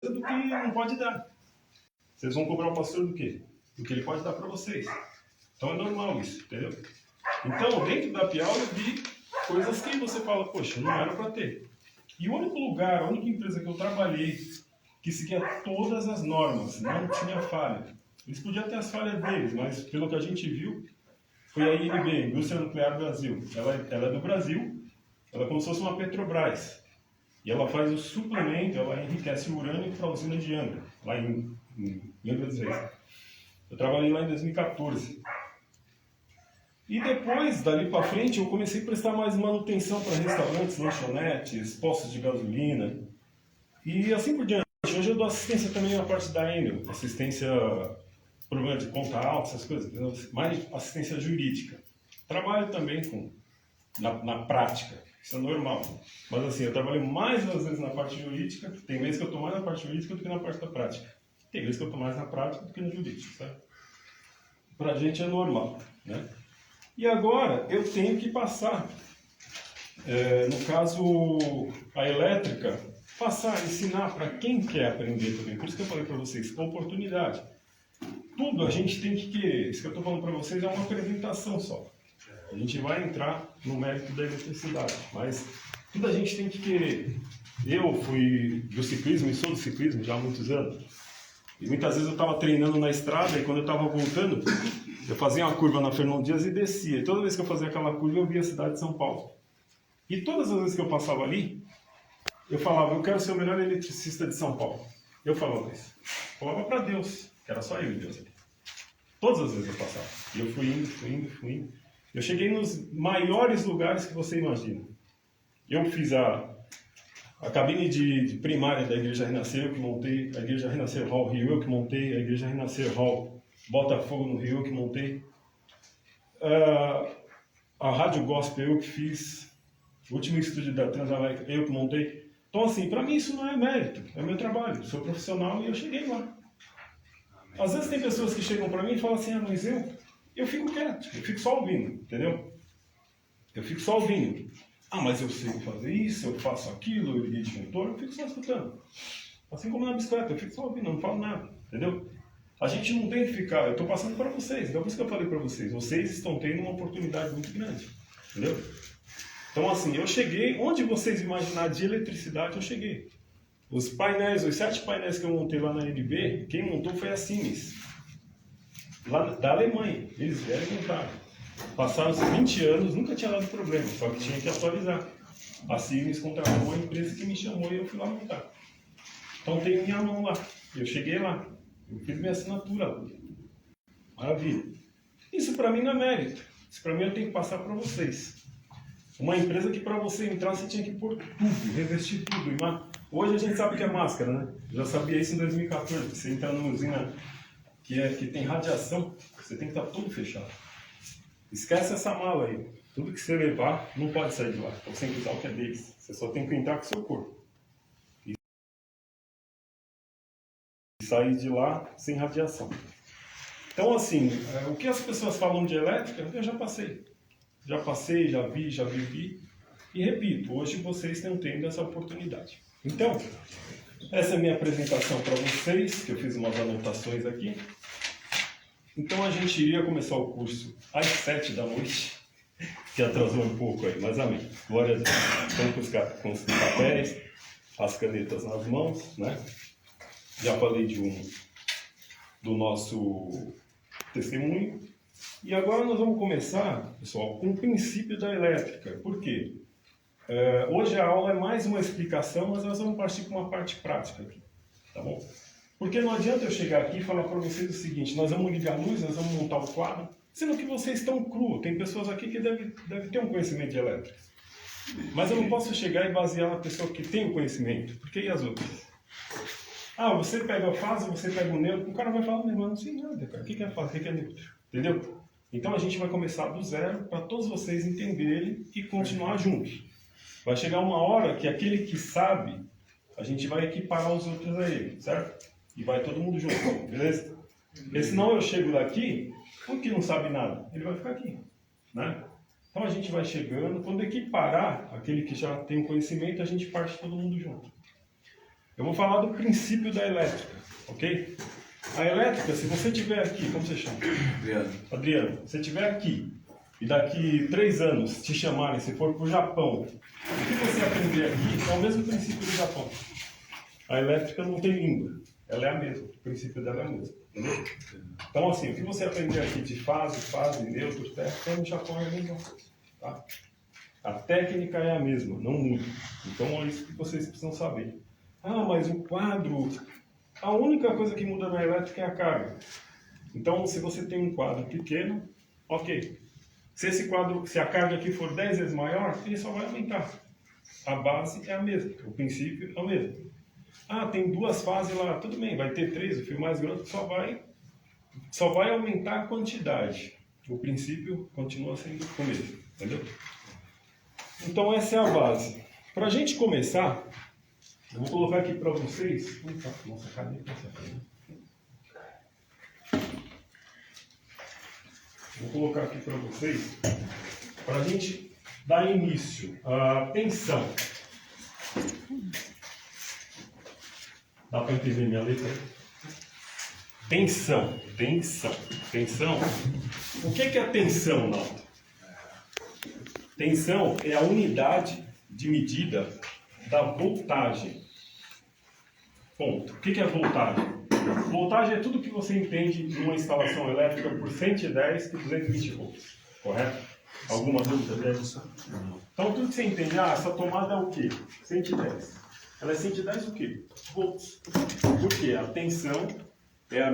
do que não pode dar. Vocês vão cobrar o pastor do quê? Do que ele pode dar para vocês. Então é normal isso, entendeu? Então, dentro da Piau eu vi coisas que você fala, poxa, não era para ter. E o único lugar, a única empresa que eu trabalhei que seguia todas as normas, não tinha falha. Eles podiam ter as falhas deles, mas pelo que a gente viu, foi a INB, Indústria Nuclear Brasil. Ela é do Brasil, ela é como se fosse uma Petrobras. E ela faz o suplemento, ela enriquece o urânio para a usina de Angra, lá em Angra dos Reis. Eu trabalhei lá em 2014. E depois, dali para frente, eu comecei a prestar mais manutenção para restaurantes, lanchonetes, postos de gasolina e assim por diante. Hoje eu dou assistência também na parte da Enel, assistência, problema de conta alta, essas coisas, mais assistência jurídica. Trabalho também na prática, isso é normal. Mas assim, eu trabalho mais às vezes na parte jurídica, tem vezes que eu estou mais na parte jurídica do que na parte da prática. Tem vezes que eu estou mais na prática do que no jurídico, sabe? Para a gente é normal, né? E agora eu tenho que passar, no caso a elétrica, ensinar para quem quer aprender também. Por isso que eu falei para vocês, oportunidade. Tudo a gente tem que querer. Isso que eu estou falando para vocês é uma apresentação só. A gente vai entrar no mérito da eletricidade, mas tudo a gente tem que querer. Eu fui do ciclismo e sou do ciclismo já há muitos anos. E muitas vezes eu estava treinando na estrada e quando eu estava voltando, eu fazia uma curva na Fernão Dias e descia. E toda vez que eu fazia aquela curva, eu via a cidade de São Paulo. E todas as vezes que eu passava ali, eu falava, eu quero ser o melhor eletricista de São Paulo. Eu falava isso. Eu falava para Deus, que era só eu e Deus ali. Todas as vezes eu passava. E eu fui indo. Eu cheguei nos maiores lugares que você imagina. Eu fiz a cabine de primária da Igreja Renascer, eu que montei. A Igreja Renascer Hall Rio, eu que montei. A Igreja Renascer Hall Botafogo no Rio, eu que montei. A Rádio Gospel, eu que fiz. O último estúdio da Transamérica, eu que montei. Então, assim, para mim isso não é mérito, é meu trabalho. Sou profissional e eu cheguei lá. Às vezes tem pessoas que chegam para mim e falam assim, mas eu fico quieto, eu fico só ouvindo, entendeu? Eu fico só ouvindo. Mas eu sei fazer isso, eu faço aquilo, eu liguei disjuntor, eu fico só escutando. Assim como na bicicleta, eu fico só ouvindo, não falo nada, entendeu? A gente não tem que ficar, eu estou passando para vocês, então por isso que eu falei para vocês, vocês estão tendo uma oportunidade muito grande, entendeu? Então assim, eu cheguei, onde vocês imaginarem de eletricidade, eu cheguei. Os 7 painéis que eu montei lá na NB, quem montou foi a Siemens, lá da Alemanha, eles vieram e montaram. Passaram-se 20 anos, nunca tinha dado problema, só que tinha que atualizar. A Siemens contratou uma empresa que me chamou e eu fui lá montar. Então tem minha mão lá, eu cheguei lá, eu fiz minha assinatura lá. Maravilha. Isso para mim não é mérito, isso para mim eu tenho que passar para vocês. Uma empresa que para você entrar você tinha que pôr tudo, revestir tudo. Hoje a gente sabe que é máscara, né? Eu já sabia isso em 2014, você entra numa usina que tem radiação, você tem que estar todo fechado. Esquece essa mala aí. Tudo que você levar não pode sair de lá. Então você tem que usar o que é deles. Você só tem que entrar com o seu corpo. E sair de lá sem radiação. Então assim, o que as pessoas falam de elétrica, eu já passei. Já vivi. E repito, hoje vocês estão tendo essa oportunidade. Então, essa é a minha apresentação para vocês, que eu fiz umas anotações aqui. Então a gente iria começar o curso às 7 da noite, que atrasou um pouco aí, mas amém. Glória a Deus. Estamos com os papéis, as canetas nas mãos, né? Já falei do nosso testemunho. E agora nós vamos começar, pessoal, com o princípio da elétrica. Por quê? Hoje a aula é mais uma explicação, mas nós vamos partir com uma parte prática aqui, tá bom? Porque não adianta eu chegar aqui e falar para vocês o seguinte, nós vamos ligar a luz, nós vamos montar o quadro, sendo que vocês estão cru. Tem pessoas aqui que devem ter um conhecimento de elétrica. Mas eu não posso chegar e basear na pessoa que tem o conhecimento, porque e as outras? Você pega a fase, você pega o neutro, o cara vai falar, mas não sei nada, cara. O que é fase, o que é neutro? Entendeu? Então a gente vai começar do zero para todos vocês entenderem e continuar juntos. Vai chegar uma hora que aquele que sabe, a gente vai equiparar os outros a ele, certo? E vai todo mundo junto, beleza? Porque senão eu chego daqui, o que não sabe nada, ele vai ficar aqui, né? Então a gente vai chegando, quando equiparar aquele que já tem o conhecimento, a gente parte todo mundo junto. eu vou falar do princípio da elétrica, ok? A elétrica, se você estiver aqui, como você chama? Adriano. Adriano, se você estiver aqui e daqui 3 anos te chamarem, se for para o Japão, o que você aprender aqui é o mesmo princípio do Japão. A elétrica não tem língua, ela é a mesma, o princípio dela é o mesmo, entendeu? Então assim, o que você aprender aqui de fase, neutro, técnica, no Japão é a mesma coisa, tá? A técnica é a mesma, não muda. Então é isso que vocês precisam saber. Ah, mas o quadro... A única coisa que muda na elétrica é a carga. Então, se você tem um quadro pequeno, ok. Se a carga aqui for 10 vezes maior, ele só vai aumentar. A base é a mesma, o princípio é o mesmo. Ah, tem 2 fases lá, tudo bem, vai ter 3, o fio mais grosso só vai aumentar a quantidade. O princípio continua sendo o mesmo, entendeu? Então essa é a base. Para a gente começar, eu vou colocar aqui para vocês. Nossa, cadê essa aqui? Vou colocar aqui para vocês, para a gente dar início à tensão. Dá para entender minha letra? Tensão. O que é tensão, Naldo? Tensão é a unidade de medida da voltagem. Ponto. O que é voltagem? Voltagem é tudo que você entende numa instalação elétrica por 110 por 220 volts. Correto? Alguma dúvida dessa? Então tudo que você entende, essa tomada é o quê? 110. Ela é 110 o quê? Volts. Por quê? A tensão é a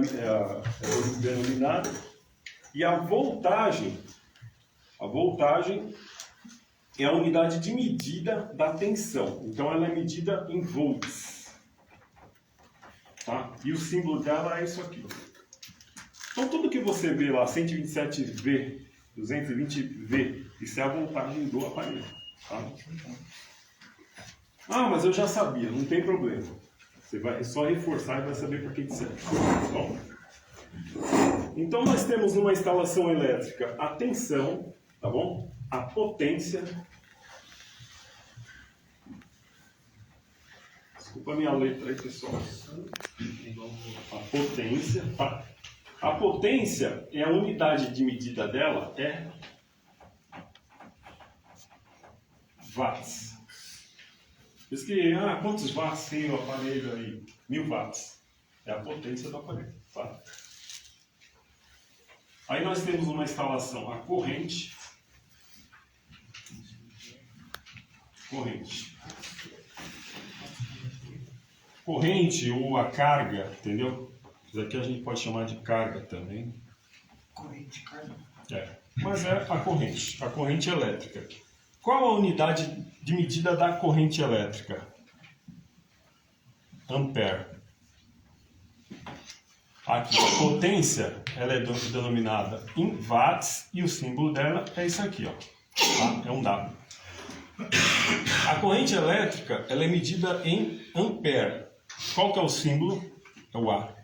denominada e a voltagem é a unidade de medida da tensão. Então ela é medida em volts. Tá? E o símbolo dela é isso aqui. Então tudo que você vê lá, 127V, 220V, isso é a voltagem do aparelho. Tá? Ah, mas eu já sabia, não tem problema. Você vai só reforçar e vai saber por que serve. Bom, então nós temos numa instalação elétrica a tensão, tá bom? A potência. Desculpa a minha letra aí, pessoal. A potência. Tá? A potência é a unidade de medida dela, é watts. Diz que, quantos watts tem o aparelho aí? 1000 watts. É a potência do aparelho. Tá? Aí nós temos uma instalação, a corrente. Corrente ou a carga, entendeu? Isso aqui a gente pode chamar de carga também. Corrente, carga. Mas é a corrente elétrica. Qual a unidade de medida da corrente elétrica? Ampere. Aqui, a potência, ela é denominada em watts e o símbolo dela é isso aqui, ó. Tá? É um W. A corrente elétrica, ela é medida em ampere. Qual que é o símbolo? É o A.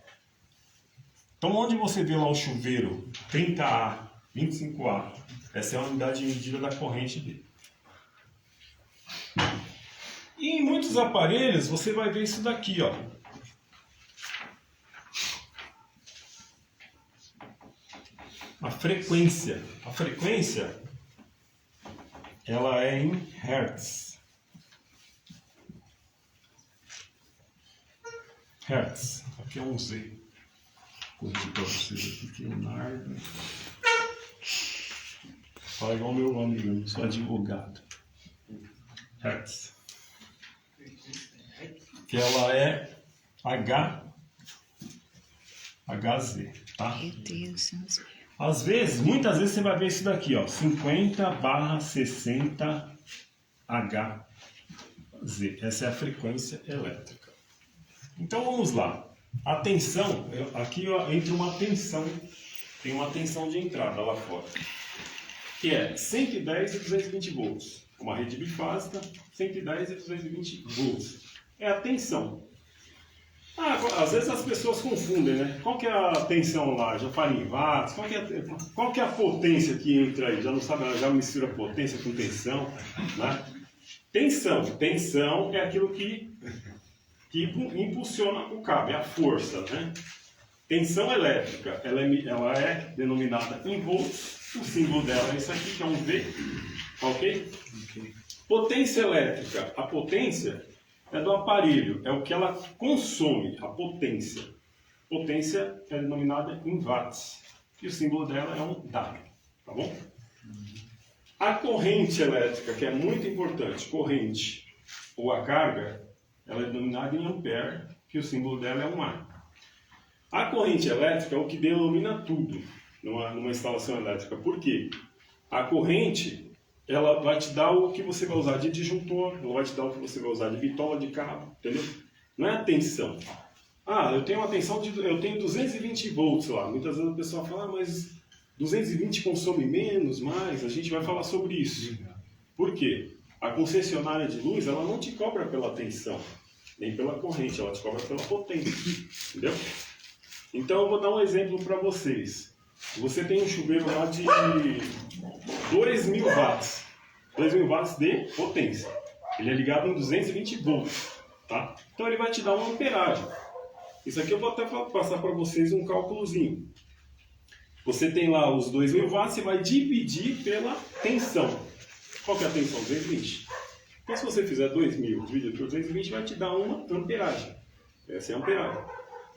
Então, onde você vê lá o chuveiro 30A, 25A, essa é a unidade de medida da corrente dele. E em muitos aparelhos você vai ver isso daqui, ó. A frequência. A frequência, ela é em hertz. Hertz. Aqui é um Z. Vou corrigir para vocês aqui, que é o Nardo. Fala igual meu amigo, eu sou advogado. Hertz. Que ela é HZ, tá? Meu Deus, Às vezes, muitas vezes você vai ver isso daqui, ó, 50/60 Hz. Essa é a frequência elétrica. Então vamos lá. A tensão, aqui entra uma tensão, tem uma tensão de entrada lá fora, que é 110 e 220 volts. Uma rede bifásica, 110 e 220 volts. É a tensão. Às vezes as pessoas confundem, né? Qual que é a tensão lá? Já fala em watts. Qual que é a potência que entra aí? Já não sabe, já mistura potência com tensão, né? Tensão é aquilo que que impulsiona o cabo, é a força, né? Tensão elétrica, ela é denominada em volts, o símbolo dela é isso aqui, que é um V, ok? Potência elétrica, a potência é do aparelho, é o que ela consome, a potência. Potência é denominada em watts, e o símbolo dela é um W, tá bom? A corrente elétrica, que é muito importante, corrente ou a carga, ela é denominada em ampere, que o símbolo dela é um A. A corrente elétrica é o que denomina tudo numa instalação elétrica. Por quê? A corrente, ela vai te dar o que você vai usar de disjuntor, ela vai te dar o que você vai usar de bitola de cabo, entendeu? Não é a tensão. Ah, eu tenho uma tensão eu tenho 220 volts lá. Muitas vezes a pessoa fala, mas 220 consome menos, mais. A gente vai falar sobre isso. Por quê? A concessionária de luz, ela não te cobra pela tensão, nem pela corrente, ela te cobra pela potência, entendeu? Então eu vou dar um exemplo para vocês. Você tem um chuveiro lá de 2.000 watts. 2.000 watts de potência. Ele é ligado em 220 volts. Tá? Então ele vai te dar uma amperagem. Isso aqui eu vou até passar para vocês um cálculozinho. Você tem lá os 2.000 watts e vai dividir pela tensão. Qual que é a tensão? 220. Então se você fizer 2.000 dividido por 220, vai te dar uma amperagem. Essa é a amperagem.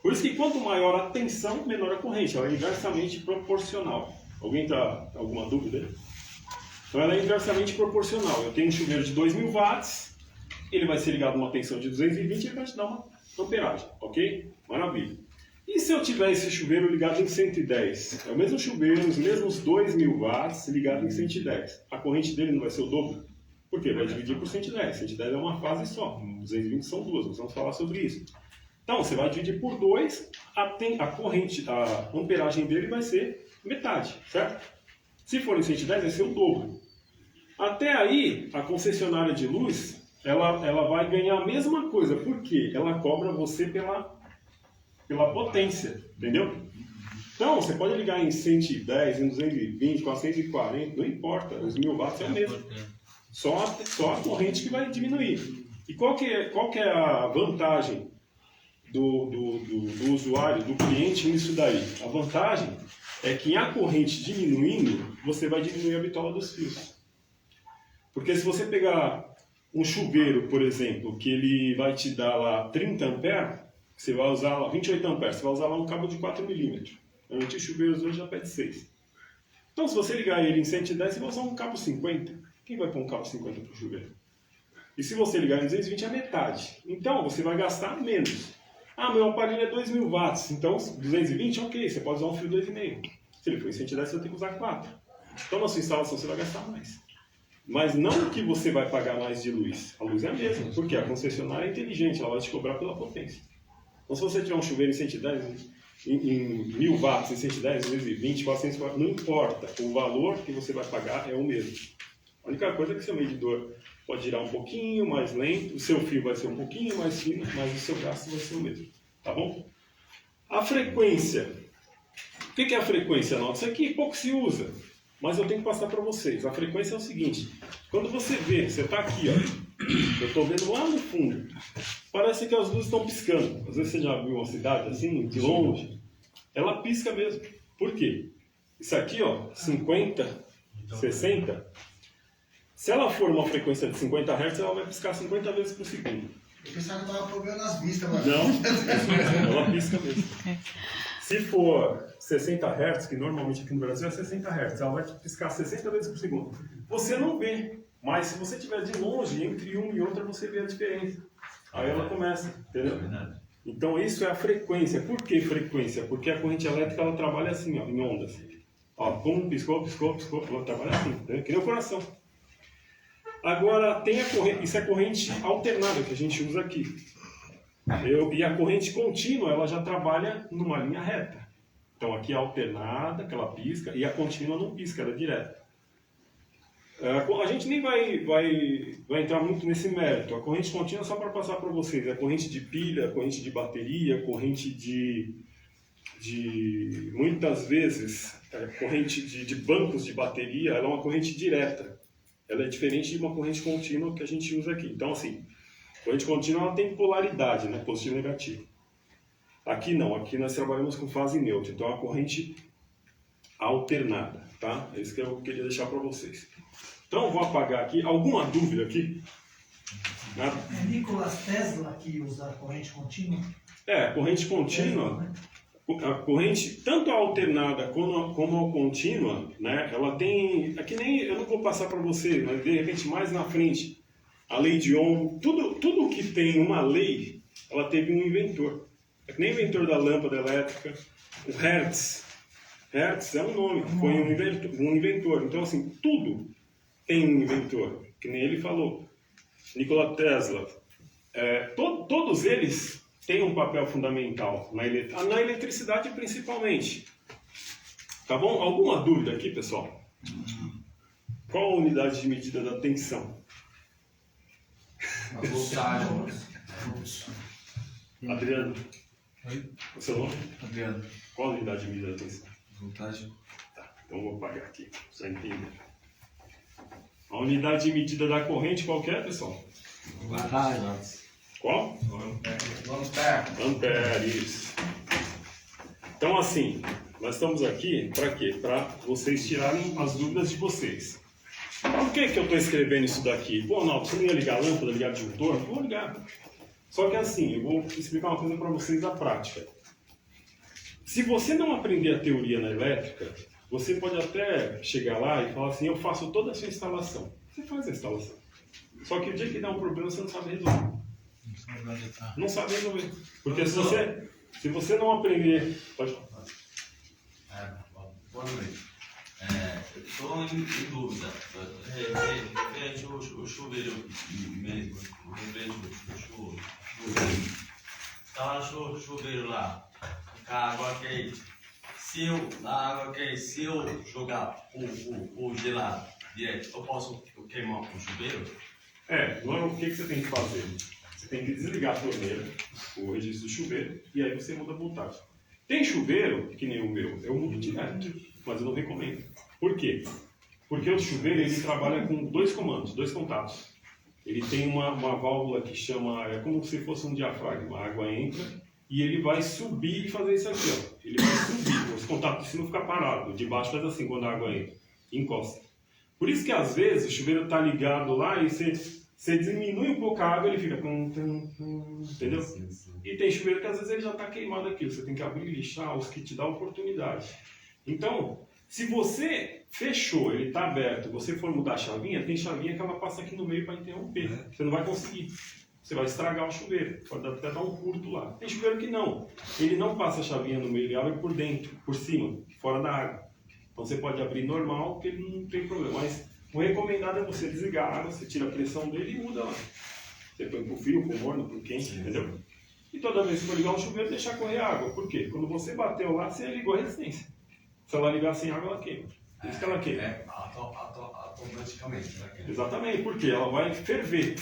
Por isso que quanto maior a tensão, menor a corrente. Ela é inversamente proporcional. Alguém está com alguma dúvida? Então ela é inversamente proporcional. Eu tenho um chuveiro de 2.000 watts, ele vai ser ligado a uma tensão de 220 e ele vai te dar uma amperagem, ok? Maravilha. E se eu tiver esse chuveiro ligado em 110? É o mesmo chuveiro, os mesmos 2.000 watts ligado em 110. A corrente dele não vai ser o dobro? Por quê? Vai dividir por 110. 110 é uma fase só. 220 são duas. Nós vamos falar sobre isso. Então, você vai dividir por 2, a corrente, a amperagem dele vai ser metade, certo? Se for em 110, vai ser o dobro. Até aí, a concessionária de luz, ela vai ganhar a mesma coisa. Por quê? Ela cobra você pela potência, entendeu? Então, você pode ligar em 110, em 220, 440, não importa, os 1.000 watts é o mesmo. Só a corrente que vai diminuir. E qual que é a vantagem do usuário, do cliente nisso daí? A vantagem é que a corrente diminuindo, você vai diminuir a bitola dos fios. Porque se você pegar um chuveiro, por exemplo, que ele vai te dar lá 30 amperes, você vai usar lá 28 amperes, você vai usar lá um cabo de 4 milímetros. Normalmente os chuveiros hoje já pede 6. Então se você ligar ele em 110, você vai usar um cabo 50. Quem vai pôr um cabo 50 para o chuveiro? E se você ligar em 220 é metade. Então você vai gastar menos. Ah, meu aparelho é 2.000 watts, então 220, ok, você pode usar um fio 2,5. Se ele for em 110, você vai ter que usar 4. Então na sua instalação você vai gastar mais. Mas não que você vai pagar mais de luz. A luz é a mesma, porque a concessionária é inteligente, ela vai te cobrar pela potência. Então se você tiver um chuveiro em 110, em 1.000 watts, em 110, 220, 400 watts, não importa. O valor que você vai pagar é o mesmo. A única coisa é que seu medidor pode girar um pouquinho mais lento, o seu fio vai ser um pouquinho mais fino, mas o seu gasto vai ser o mesmo. Tá bom? A frequência. O que é a frequência, Naldo? Isso aqui pouco se usa, mas eu tenho que passar para vocês. A frequência é o seguinte: quando você vê, você está aqui, ó, eu estou vendo lá no fundo, parece que as luzes estão piscando. Às vezes você já viu uma cidade assim, de longe, ela pisca mesmo. Por quê? Isso aqui, ó, 50, 60. Se ela for uma frequência de 50 Hz, ela vai piscar 50 vezes por segundo. Eu pensava que estava problema nas vistas, mano. Não, ela pisca mesmo. Se for 60 Hz, que normalmente aqui no Brasil é 60 Hz, ela vai piscar 60 vezes por segundo. Você não vê, mas se você estiver de longe, entre uma e outra, você vê a diferença. Aí ela começa, entendeu? Então isso é a frequência. Por que frequência? Porque a corrente elétrica ela trabalha assim, ó, em ondas. Ó, pum, piscou, piscou, piscou, ela trabalha assim, entendeu? Que nem o coração. Agora, tem a corrente, isso é corrente alternada que a gente usa aqui. E a corrente contínua, ela já trabalha numa linha reta. Então, aqui é alternada, que ela pisca, e a contínua não pisca, ela é direta. A gente nem vai entrar muito nesse mérito. A corrente contínua, só para passar para vocês, é corrente de pilha, corrente de bateria, corrente de muitas vezes, corrente de bancos de bateria, ela é uma corrente direta. Ela é diferente de uma corrente contínua que a gente usa aqui. Então, assim, Corrente contínua ela tem polaridade, né? Positivo e negativo. Aqui não, aqui nós trabalhamos com fase neutra, então a corrente alternada, tá? É isso que eu queria deixar para vocês. Então vou apagar aqui. Alguma dúvida aqui? Nada? É Nicolas Tesla que usa a corrente contínua? Corrente contínua, a corrente tanto a alternada como a contínua, né? Ela tem, é que nem, eu não vou passar para você, mas de repente mais na frente, a lei de Ohm, tudo que tem uma lei, ela teve um inventor. É que nem o inventor da lâmpada elétrica, o Hertz. Hertz é um nome, foi um inventor. Então, assim, tudo tem um inventor, que nem ele falou. Nikola Tesla. Todos eles têm um papel fundamental na eletricidade, principalmente. Tá bom? Alguma dúvida aqui, pessoal? Qual a unidade de medida da tensão? A voltagem. Adriano, Oi? o seu nome? Adriano. Qual a unidade de medida da tensão? Voltagem. Tá, então eu vou apagar aqui, para você entender. A unidade de medida da corrente qual que é, pessoal? Qual? Ampere, isso. Então, assim, nós estamos aqui para quê? Para vocês tirarem as dúvidas de vocês. Por que eu estou escrevendo isso daqui? Pô, não, você não ia ligar a lâmpada, ligar disjuntor? Vou ligar. Só que assim, eu vou explicar uma coisa para vocês da prática. Se você não aprender a teoria na elétrica, você pode até chegar lá e falar assim, eu faço toda a sua instalação. Você faz a instalação. Só que o dia que dá um problema, você não sabe resolver. Não sabe resolver. Porque se você não aprender... Pode falar. Boa noite. Eu estou em dúvida. Referente ao chuveiro mesmo. Referente ao chuveiro. Está lá o chuveiro lá. Com a água quente. Se eu jogar o gelado direto, eu posso queimar o chuveiro? O que você tem que fazer? Você tem que desligar a torneira, o registro do chuveiro, e aí você muda a voltagem. Tem chuveiro, que nem o meu, eu mudo direto, mas eu não recomendo. Por quê? Porque o chuveiro ele trabalha com dois comandos, dois contatos. Ele tem uma válvula que chama, é como se fosse um diafragma, a água entra e ele vai subir e fazer isso aqui, ó. Ele vai subir, os contatos de cima ficam parados, de baixo faz assim quando a água entra, encosta. Por isso que às vezes o chuveiro está ligado lá e você diminui um pouco a água, ele fica... Entendeu? E tem chuveiro que às vezes ele já está queimado aqui. Você tem que abrir e lixar os que te dão oportunidade. Então, se você fechou, ele está aberto, você for mudar a chavinha, tem chavinha que ela passa aqui no meio para interromper. Você não vai conseguir. Você vai estragar o chuveiro. Pode até dar um curto lá. Tem chuveiro que não. Ele não passa a chavinha no meio, ele abre por dentro, por cima, fora da água. Então você pode abrir normal, que ele não tem problema. Mas o recomendado é você desligar a água, você tira a pressão dele e muda lá. Você põe pro frio, pro morno, pro quente, entendeu? E toda vez que for ligar o chuveiro, deixar correr água. Por quê? Quando você bateu lá, você ligou a resistência. Se ela ligar sem água, ela queima. Por isso que ela queima. Automaticamente. Exatamente, porque ela vai ferver.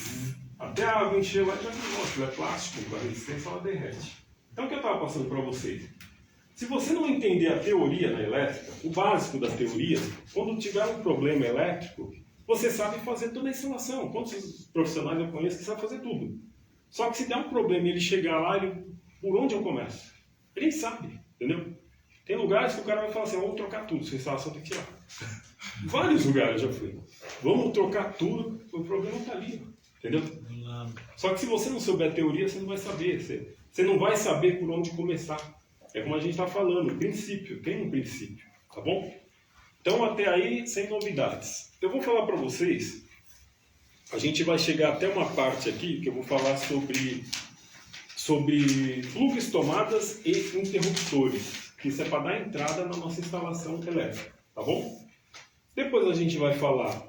Até a água encher lá, já queimou. Se tiver plástico, com a resistência, ela derrete. Então o que eu estava passando para vocês? Se você não entender a teoria na elétrica, o básico da teoria, quando tiver um problema elétrico, você sabe fazer toda a instalação. Quantos profissionais eu conheço que sabem fazer tudo? Só que se der um problema e ele chegar lá, por onde eu começo? Ele nem sabe, entendeu? Tem lugares que o cara vai falar assim, vamos trocar tudo, sua instalação tem que tirar. Vários lugares eu já fui. Vamos trocar tudo, o problema está ali, entendeu? Só que se você não souber a teoria, você não vai saber. Você não vai saber por onde começar. É como a gente está falando, princípio, tem um princípio, tá bom? Então até aí, sem novidades. Eu vou falar para vocês, a gente vai chegar até uma parte aqui que eu vou falar sobre plugs, tomadas e interruptores, que isso é para dar entrada na nossa instalação elétrica, tá bom? Depois a gente vai falar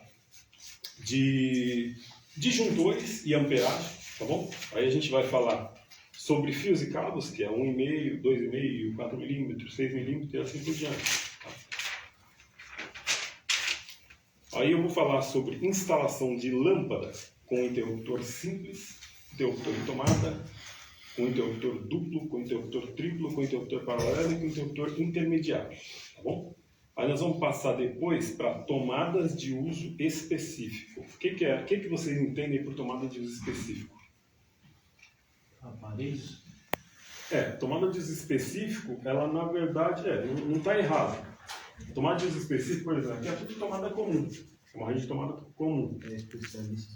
de disjuntores e amperagem, tá bom? Aí a gente vai falar sobre fios e cabos, que é 1,5, 2,5, 4 milímetros, 6 milímetros e assim por diante. Tá? Aí eu vou falar sobre instalação de lâmpadas com interruptor simples, interruptor de tomada, com interruptor duplo, com interruptor triplo, com interruptor paralelo e com interruptor intermediário. Tá bom? Aí nós vamos passar depois para tomadas de uso específico. O que vocês entendem por tomada de uso específico? Aparelhos? Tomada de uso específico, ela na verdade não está errado. Tomada de uso específico, por exemplo, aqui é tudo tomada comum. É uma rede de tomada comum.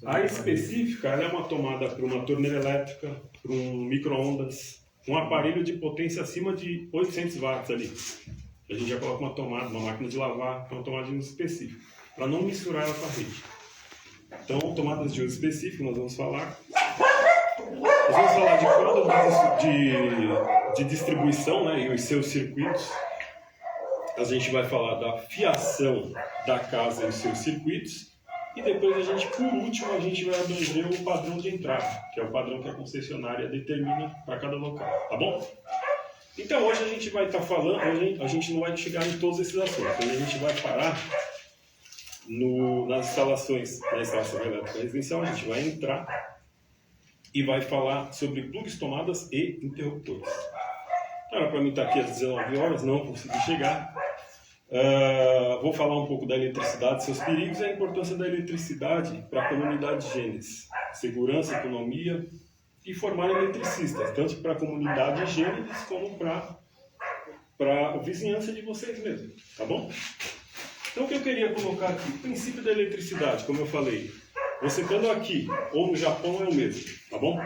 A específica, ela é uma tomada para uma torneira elétrica, para um micro-ondas, um aparelho de potência acima de 800 watts ali. A gente já coloca uma tomada, uma máquina de lavar, que é uma tomada de uso específico, para não misturar ela com a rede. Então, tomadas de uso específico, nós vamos falar. Nós vamos falar de quadro de distribuição, né, e os seus circuitos. A gente vai falar da fiação da casa e os seus circuitos. E depois por último, a gente vai abranger o padrão de entrada, que é o padrão que a concessionária determina para cada local, tá bom? Então hoje a gente vai estar falando, a gente não vai chegar em todos esses assuntos, hoje a gente vai parar nas instalações, na instalação elétrica residencial, a gente vai entrar e vai falar sobre plugs, tomadas e interruptores. Era para mim estar aqui às 19 horas, não consegui chegar. Vou falar um pouco da eletricidade, seus perigos e a importância da eletricidade para a comunidade Gênesis. Segurança, economia e formar eletricistas, tanto para a comunidade Gênesis como para a vizinhança de vocês mesmos, tá bom? Então o que eu queria colocar aqui, o princípio da eletricidade, como eu falei, você estando aqui ou no Japão é o mesmo, tá bom?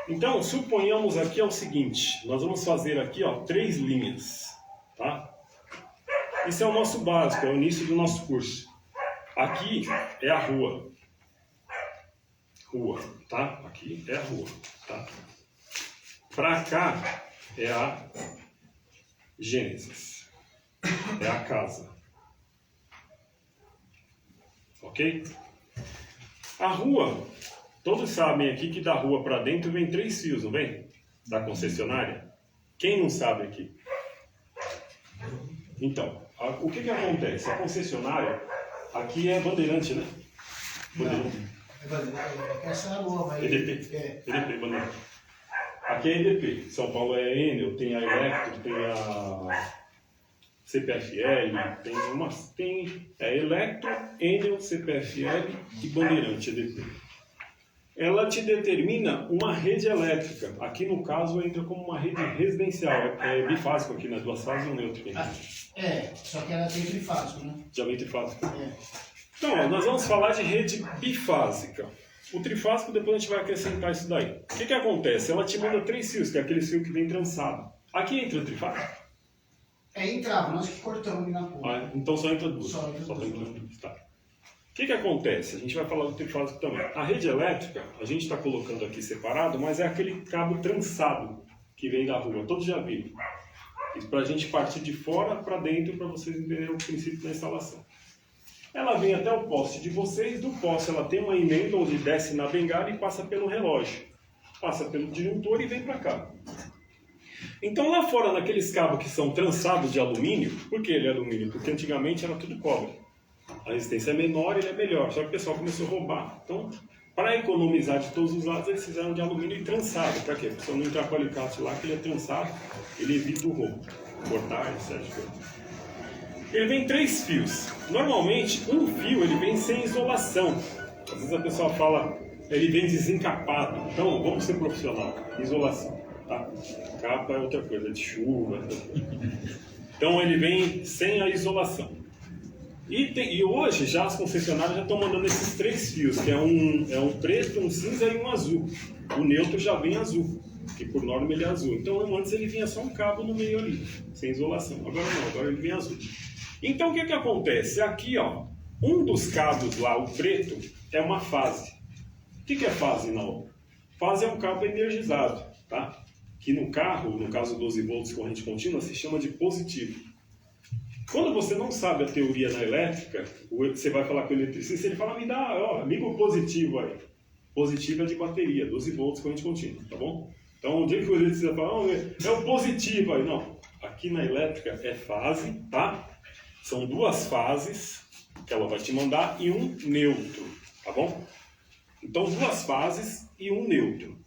Então, suponhamos aqui o seguinte, nós vamos fazer aqui 3 linhas, tá? Isso é o nosso básico, é o início do nosso curso. Aqui é a rua. Rua, tá? Aqui é a rua, tá? Pra cá é a Gênesis. É a casa. Ok? A rua, todos sabem aqui que da rua para dentro vem 3 fios, não vem? Da concessionária. Quem não sabe aqui? Então, o que acontece? A concessionária, aqui é Bandeirante, né? Bandeirante. Essa é a nova aí. EDP. EDP, Bandeirante. Aqui é EDP. São Paulo é Enel, tem a Electro, tem a CPFL, tem Electro, Enel, CPFL e Bandeirante, EDP. Ela te determina uma rede elétrica. Aqui no caso entra como uma rede residencial. É bifásico aqui, né? 2 fases e um neutro. Só que ela tem trifásico, né? Já vem trifásico. Então, nós vamos falar de rede bifásica. O trifásico, depois a gente vai acrescentar isso daí. O que acontece? Ela te manda 3 fios, que é aquele fio que vem trançado. Aqui entra o trifásico? Entrava, nós que cortamos ali na ponta. Então só entra 2. Só entra 2. Tá. O que acontece? A gente vai falar do trifásico também. A rede elétrica, a gente está colocando aqui separado, mas é aquele cabo trançado que vem da rua. Todos já viram. Isso para a gente partir de fora para dentro, para vocês entenderem o princípio da instalação. Ela vem até o poste de vocês. Do poste ela tem uma emenda onde desce na bengala e passa pelo relógio. Passa pelo disjuntor e vem para cá. Então lá fora, naqueles cabos que são trançados de alumínio, por que ele é alumínio? Porque antigamente era tudo cobre. A resistência é menor e ele é melhor, só que o pessoal começou a roubar. Então, para economizar de todos os lados, eles fizeram de alumínio e trançado. Para quê? Porque se eu não entrar com o alicate lá, que ele é trançado, ele evita o roubo. Cortar, etc. Ele vem 3 fios. Normalmente, um fio ele vem sem isolação. Às vezes a pessoa fala, ele vem desencapado. Então, vamos ser profissional. Isolação, tá? Capa é outra coisa, de chuva, outra coisa. Então, ele vem sem a isolação. E hoje já as concessionárias já estão mandando esses 3 fios, que é um preto, um cinza e um azul. O neutro já vem azul, que por norma ele é azul. Então antes ele vinha só um cabo no meio ali, sem isolação. Agora não, agora ele vem azul. Então o que acontece? Aqui, um dos cabos lá, o preto, é uma fase. O que é fase, não? Fase é um cabo energizado, tá? Que no carro, no caso 12 volts corrente contínua, se chama de positivo. Quando você não sabe a teoria na elétrica, você vai falar com o eletricista, ele fala, me dá, liga o positivo aí. Positivo é de bateria, 12 volts corrente contínua, tá bom? Então, o dia que o eletricista fala, é o positivo aí. Não, aqui na elétrica é fase, tá? São 2 fases que ela vai te mandar e um neutro, tá bom? Então, 2 fases e um neutro.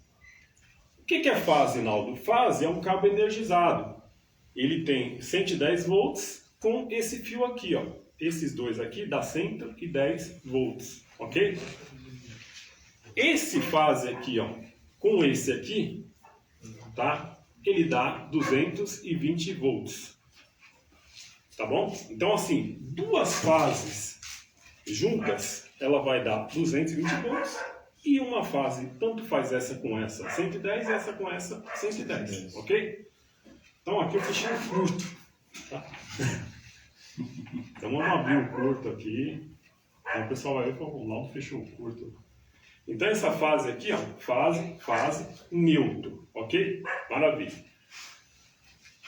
O que é fase, Naldo? Fase é um cabo energizado. Ele tem 110 volts com esse fio aqui, Esses 2 aqui dá 110 volts, ok? Esse fase aqui, com esse aqui, tá? Ele dá 220 volts. Tá bom? Então, assim, duas fases juntas, ela vai dar 220 volts. E uma fase, tanto faz essa com essa 110 e essa com essa 110, ok? Então aqui eu fechei um curto. Tá? Então vamos abrir o curto aqui. Então, o pessoal vai ver que o Ronaldo fechou o curto. Então essa fase aqui, ó, fase, neutro, ok? Maravilha.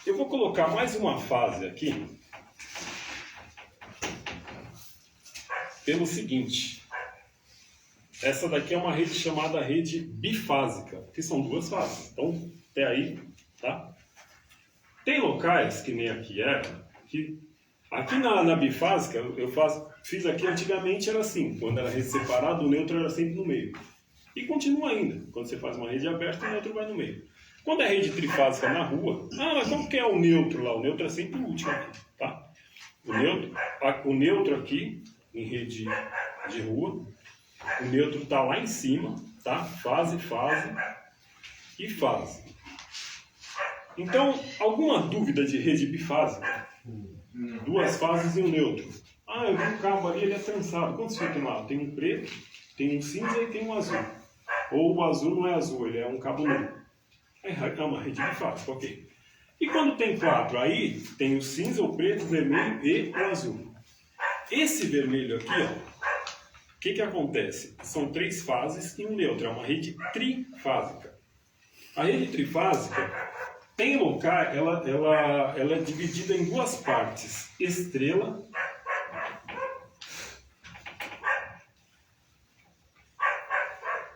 Eu vou colocar mais uma fase aqui. Pelo seguinte. Essa daqui é uma rede chamada rede bifásica, que são duas fases. Então, até aí, tá? Tem locais, que nem aqui que aqui na bifásica, fiz aqui antigamente era assim, quando era rede separada, o neutro era sempre no meio. E continua ainda, quando você faz uma rede aberta, o neutro vai no meio. Quando é rede trifásica na rua, mas como que é o neutro lá? O neutro é sempre o último aqui, tá? O neutro aqui, em rede de rua, o neutro está lá em cima, tá? Fase e fase. Então, alguma dúvida de rede bifásica? Duas fases e um neutro. Eu vi um cabo ali, ele é trançado. Quantos fios tem lá? Tem um preto, tem um cinza e tem um azul. Ou o azul não é azul, ele é um cabo nu. É uma rede bifásica, ok. E quando tem quatro, aí tem o cinza, o preto, o vermelho e o azul. Esse vermelho aqui, ó. O que acontece? São três fases e um neutro, é uma rede trifásica. A rede trifásica tem local, ela é dividida em duas partes, estrela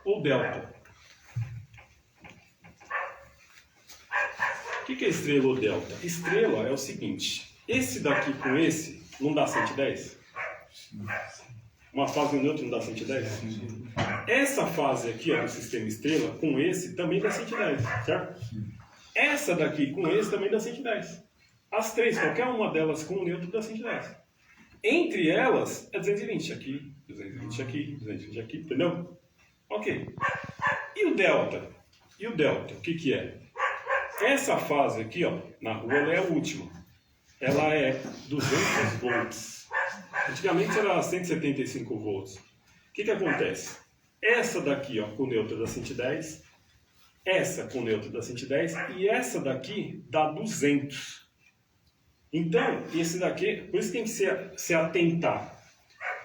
ou delta. O que é estrela ou delta? Estrela é o seguinte, esse daqui com esse não dá 110? Uma fase no neutro não dá 110? Essa fase aqui, ó, do sistema estrela, com esse, também dá 110, certo? Essa daqui com esse também dá 110. As três, qualquer uma delas com o neutro dá 110. Entre elas, é 220 aqui, 220 aqui, 220 aqui, entendeu? Ok. E o delta? O que é? Essa fase aqui, ó, na rua, ela é a última. Ela é 200 volts. Antigamente era 175 volts. O que acontece? Essa daqui, ó, com neutro dá 110, essa com neutro dá 110 e essa daqui dá 200. Então, esse daqui, por isso tem que se atentar.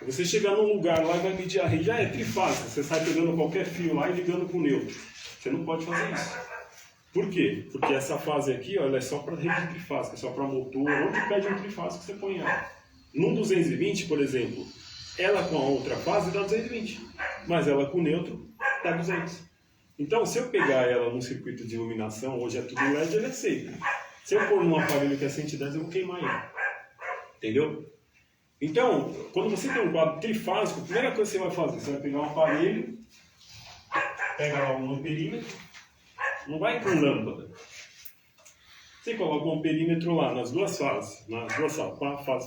Você chegar num lugar lá e vai medir a rede, já é trifásica, você sai pegando qualquer fio lá e ligando com neutro. Você não pode fazer isso. Por quê? Porque essa fase aqui, ó, ela é só para rede trifásica, é só para motor, onde pede um trifásico você põe ela. Num 220, por exemplo, ela com a outra fase dá 220, mas ela com neutro dá 200. Então, se eu pegar ela num circuito de iluminação, hoje é tudo LED, ele é safe. Se eu pôr num aparelho que é 110, eu vou queimar ele. Entendeu? Então, quando você tem um quadro trifásico, a primeira coisa que você vai fazer, você vai pegar um aparelho, pega lá um amperímetro, não vai com lâmpada. Você coloca um amperímetro lá nas duas fases,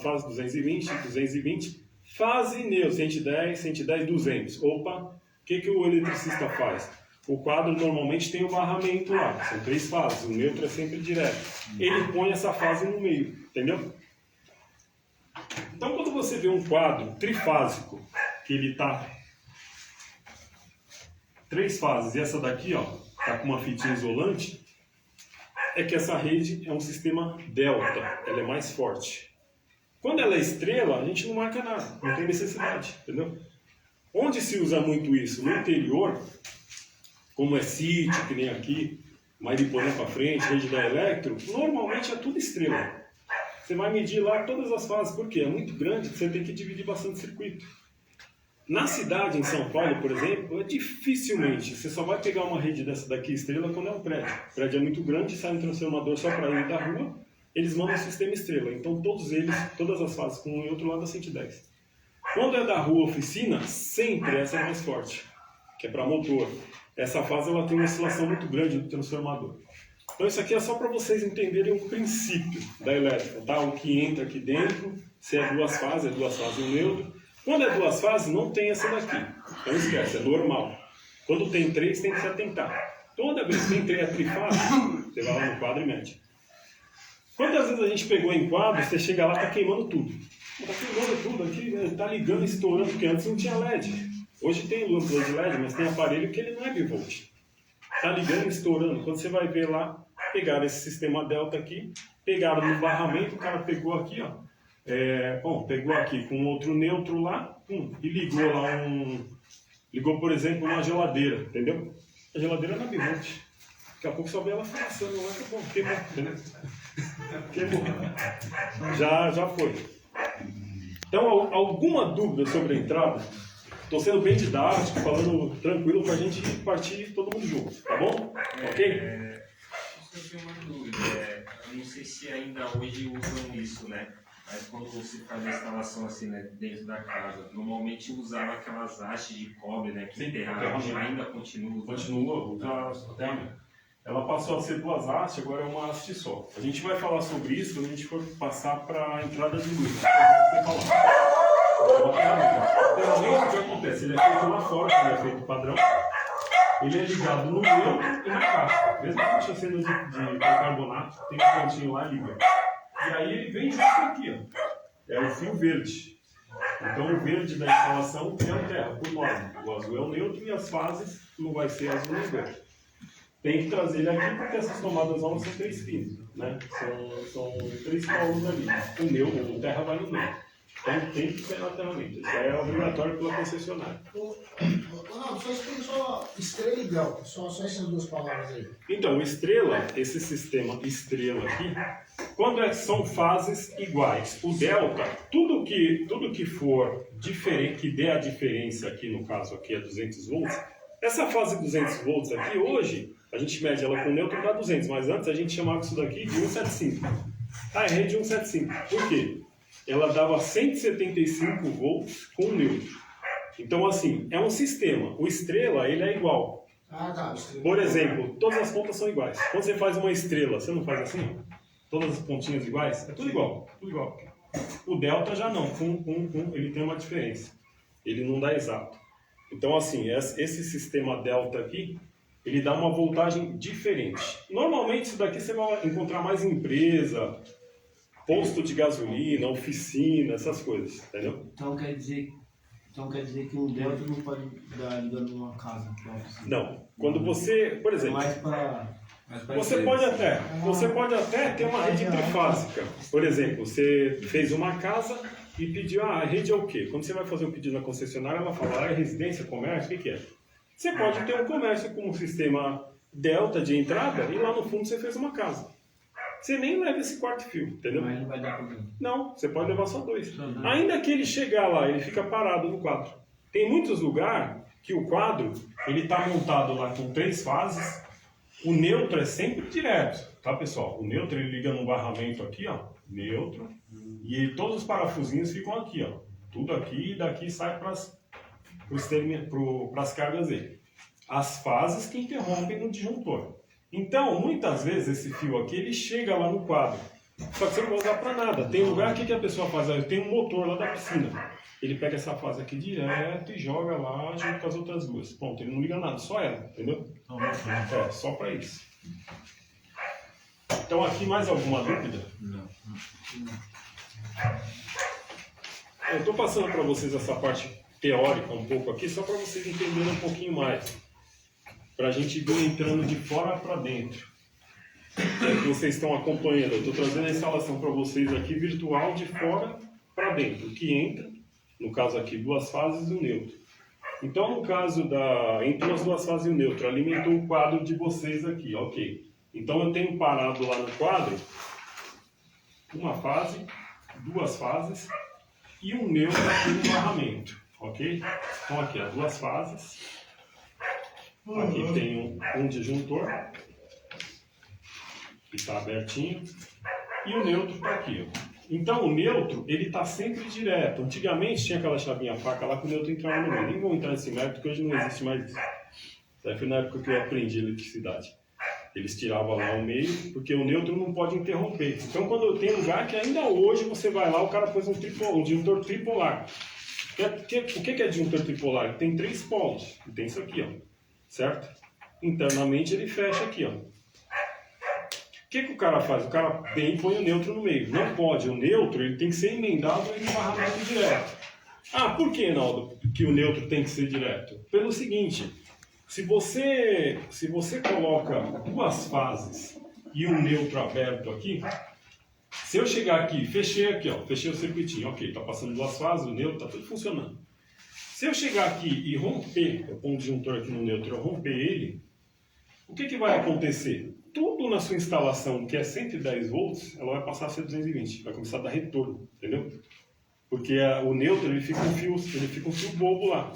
fase 220, fase neutro, 110, 200. Opa, o que o eletricista faz? O quadro normalmente tem o barramento lá, são três fases, o neutro é sempre direto. Ele põe essa fase no meio, entendeu? Então, quando você vê um quadro trifásico, que ele está três fases, e essa daqui, ó, tá com uma fitinha isolante, é que essa rede é um sistema delta, ela é mais forte. Quando ela é estrela, a gente não marca nada, não tem necessidade, entendeu? Onde se usa muito isso? No interior, como é sítio, que nem aqui, Mariporã para frente, rede da Electro, normalmente é tudo estrela. Você vai medir lá todas as fases, porque é muito grande, você tem que dividir bastante circuito. Na cidade, em São Paulo, por exemplo, dificilmente, você só vai pegar uma rede dessa daqui estrela quando é um prédio. O prédio é muito grande, sai um transformador só para ir da rua, eles mandam o sistema estrela. Então todas as fases com um e outro lado é 110. Quando é da rua oficina, sempre essa é mais forte, que é para motor. Essa fase ela tem uma oscilação muito grande do transformador. Então isso aqui é só para vocês entenderem o princípio da elétrica, tá? O que entra aqui dentro, se é duas fases e um neutro. Quando é duas fases, não tem essa daqui. Então esquece, é normal. Quando tem três, tem que se atentar. Toda vez que tem trifase, você vai lá no quadro e mede. Quantas vezes a gente pegou em quadro, você chega lá e tá queimando tudo. Tá queimando tudo aqui, né? Tá ligando, estourando, porque antes não tinha LED. Hoje tem lâmpada de LED, mas tem aparelho que ele não é bivolt. Tá ligando, estourando. Quando você vai ver lá, pegaram esse sistema delta aqui, pegaram no barramento, o cara pegou aqui, ó. Pegou aqui com outro neutro lá, e ligou lá ligou, por exemplo, uma geladeira, entendeu? A geladeira não é bivolt. Daqui a pouco só vê ela passando lá, acabou, queimou, entendeu? Queimou. Já foi. Então, alguma dúvida sobre a entrada? Estou sendo bem didático, falando tranquilo para a gente partir todo mundo junto, tá bom? Ok? Eu tenho uma dúvida. Eu não sei se ainda hoje usam isso, né? Mas quando você faz a instalação assim, né, dentro da casa, normalmente usava aquelas hastes de cobre, né? Que enterramento ainda continua usando. Continua, usa até amanhã. Ela passou a ser 2 hastes, agora é uma haste só. A gente vai falar sobre isso quando a gente for passar para a entrada de luz. O que acontece? Ele é feito lá fora, ele é feito padrão. Ele é ligado no neutro e na caixa. Mesmo que a caixa sendo de bicarbonato, tem um pontinho lá e liga. E aí ele vem justo aqui, ó. É o fio verde. Então o verde da instalação é o terra, por nós. O azul é o neutro e as fases não vai ser azul nem verde. Tem que trazer ele aqui porque essas tomadas novas são 3 pinos, né? São 3 polos ali. O neutro, o terra vai no neutro. Então tem que ter no aterramento. Isso é obrigatório pela concessionária. Não, só explica só estrela e delta, só essas 2 palavras aí. Então, estrela, esse sistema estrela aqui, quando são fases iguais. O delta, tudo que for diferente, que dê a diferença aqui, no caso aqui é 200 volts, essa fase 200 volts aqui, hoje, a gente mede ela com neutro dá 200, mas antes a gente chamava isso daqui de 175. É rede 175. Por quê? Ela dava 175 volts com neutro. Então, assim, é um sistema. O estrela, ele é igual. Ah, tá. Estrela. Por exemplo, todas as pontas são iguais. Quando você faz uma estrela, você não faz assim? Todas as pontinhas iguais? É tudo igual. Tudo igual. O delta já não. Ele tem uma diferença. Ele não dá exato. Então, assim, esse sistema delta aqui, ele dá uma voltagem diferente. Normalmente, isso daqui você vai encontrar mais em empresa, posto de gasolina, oficina, essas coisas, entendeu? Então quer dizer que um delta não pode dar ligando numa casa. Não. Quando você, por exemplo, mais para você pode até ter uma rede trifásica. Por exemplo, você fez uma casa e pediu, a rede é o quê? Quando você vai fazer o pedido na concessionária, ela fala, é residência, comércio, o que é? Você pode ter um comércio com um sistema delta de entrada e lá no fundo você fez uma casa. Você nem leva esse quarto fio, entendeu? Mas não vai dar problema. Não, você pode levar só 2. Ainda que ele chegar lá, ele fica parado no quadro. Tem muitos lugares que o quadro, ele está montado lá com 3 fases. O neutro é sempre direto, tá, pessoal? O neutro, ele liga no barramento aqui, ó, neutro. E todos os parafusinhos ficam aqui, ó. Tudo aqui e daqui sai para as cargas dele. As fases que interrompem no disjuntor. Então, muitas vezes esse fio aqui, ele chega lá no quadro. Só que você não vai usar para nada. Tem lugar que a pessoa faz, eu tenho um motor lá da piscina. Ele pega essa fase aqui direto e joga lá junto com as outras 2. Pronto, ele não liga nada, só ela, entendeu? É, só para isso. Então, aqui mais alguma dúvida? Não. Eu estou passando para vocês essa parte teórica um pouco aqui, só para vocês entenderem um pouquinho mais. Para a gente ir entrando de fora para dentro. É que vocês estão acompanhando. Eu estou trazendo a instalação para vocês aqui virtual de fora para dentro. O que entra, no caso aqui, 2 fases e o neutro. Então, no caso entre as 2 fases e o neutro, alimentou o quadro de vocês aqui, ok. Então, eu tenho parado lá no quadro uma fase, 2 fases e um neutro aqui no barramento, ok? Então, aqui, ó, 2 fases. Aqui tem um disjuntor, que está abertinho, e o neutro está aqui. Ó. Então o neutro, ele está sempre direto. Antigamente tinha aquela chavinha faca lá que o neutro entrava no meio. Nem vou entrar nesse método, porque hoje não existe mais isso. Isso foi na época que eu aprendi eletricidade. Eles tiravam lá o meio, porque o neutro não pode interromper. Então quando eu tenho lugar que ainda hoje você vai lá, o cara pôs um disjuntor tripolar. O que é disjuntor tripolar? Tem 3 polos. E tem isso aqui, ó. Certo? internamente ele fecha aqui, ó. O que o cara faz? O cara vem e põe o neutro no meio. Não pode, o neutro ele tem que ser emendado em barramento direto. Ah, por que, Naldo, que o neutro tem que ser direto? Pelo seguinte, se você coloca duas fases e um neutro aberto aqui, se eu chegar aqui, fechei aqui, ó, fechei o circuitinho, ok, tá passando duas fases, o neutro tá tudo funcionando. Se eu chegar aqui e romper, eu ponho um disjuntor aqui no neutro, eu romper ele, o que vai acontecer? Tudo na sua instalação que é 110 volts, ela vai passar a ser 220, vai começar a dar retorno, entendeu? Porque o neutro ele fica um fio bobo lá.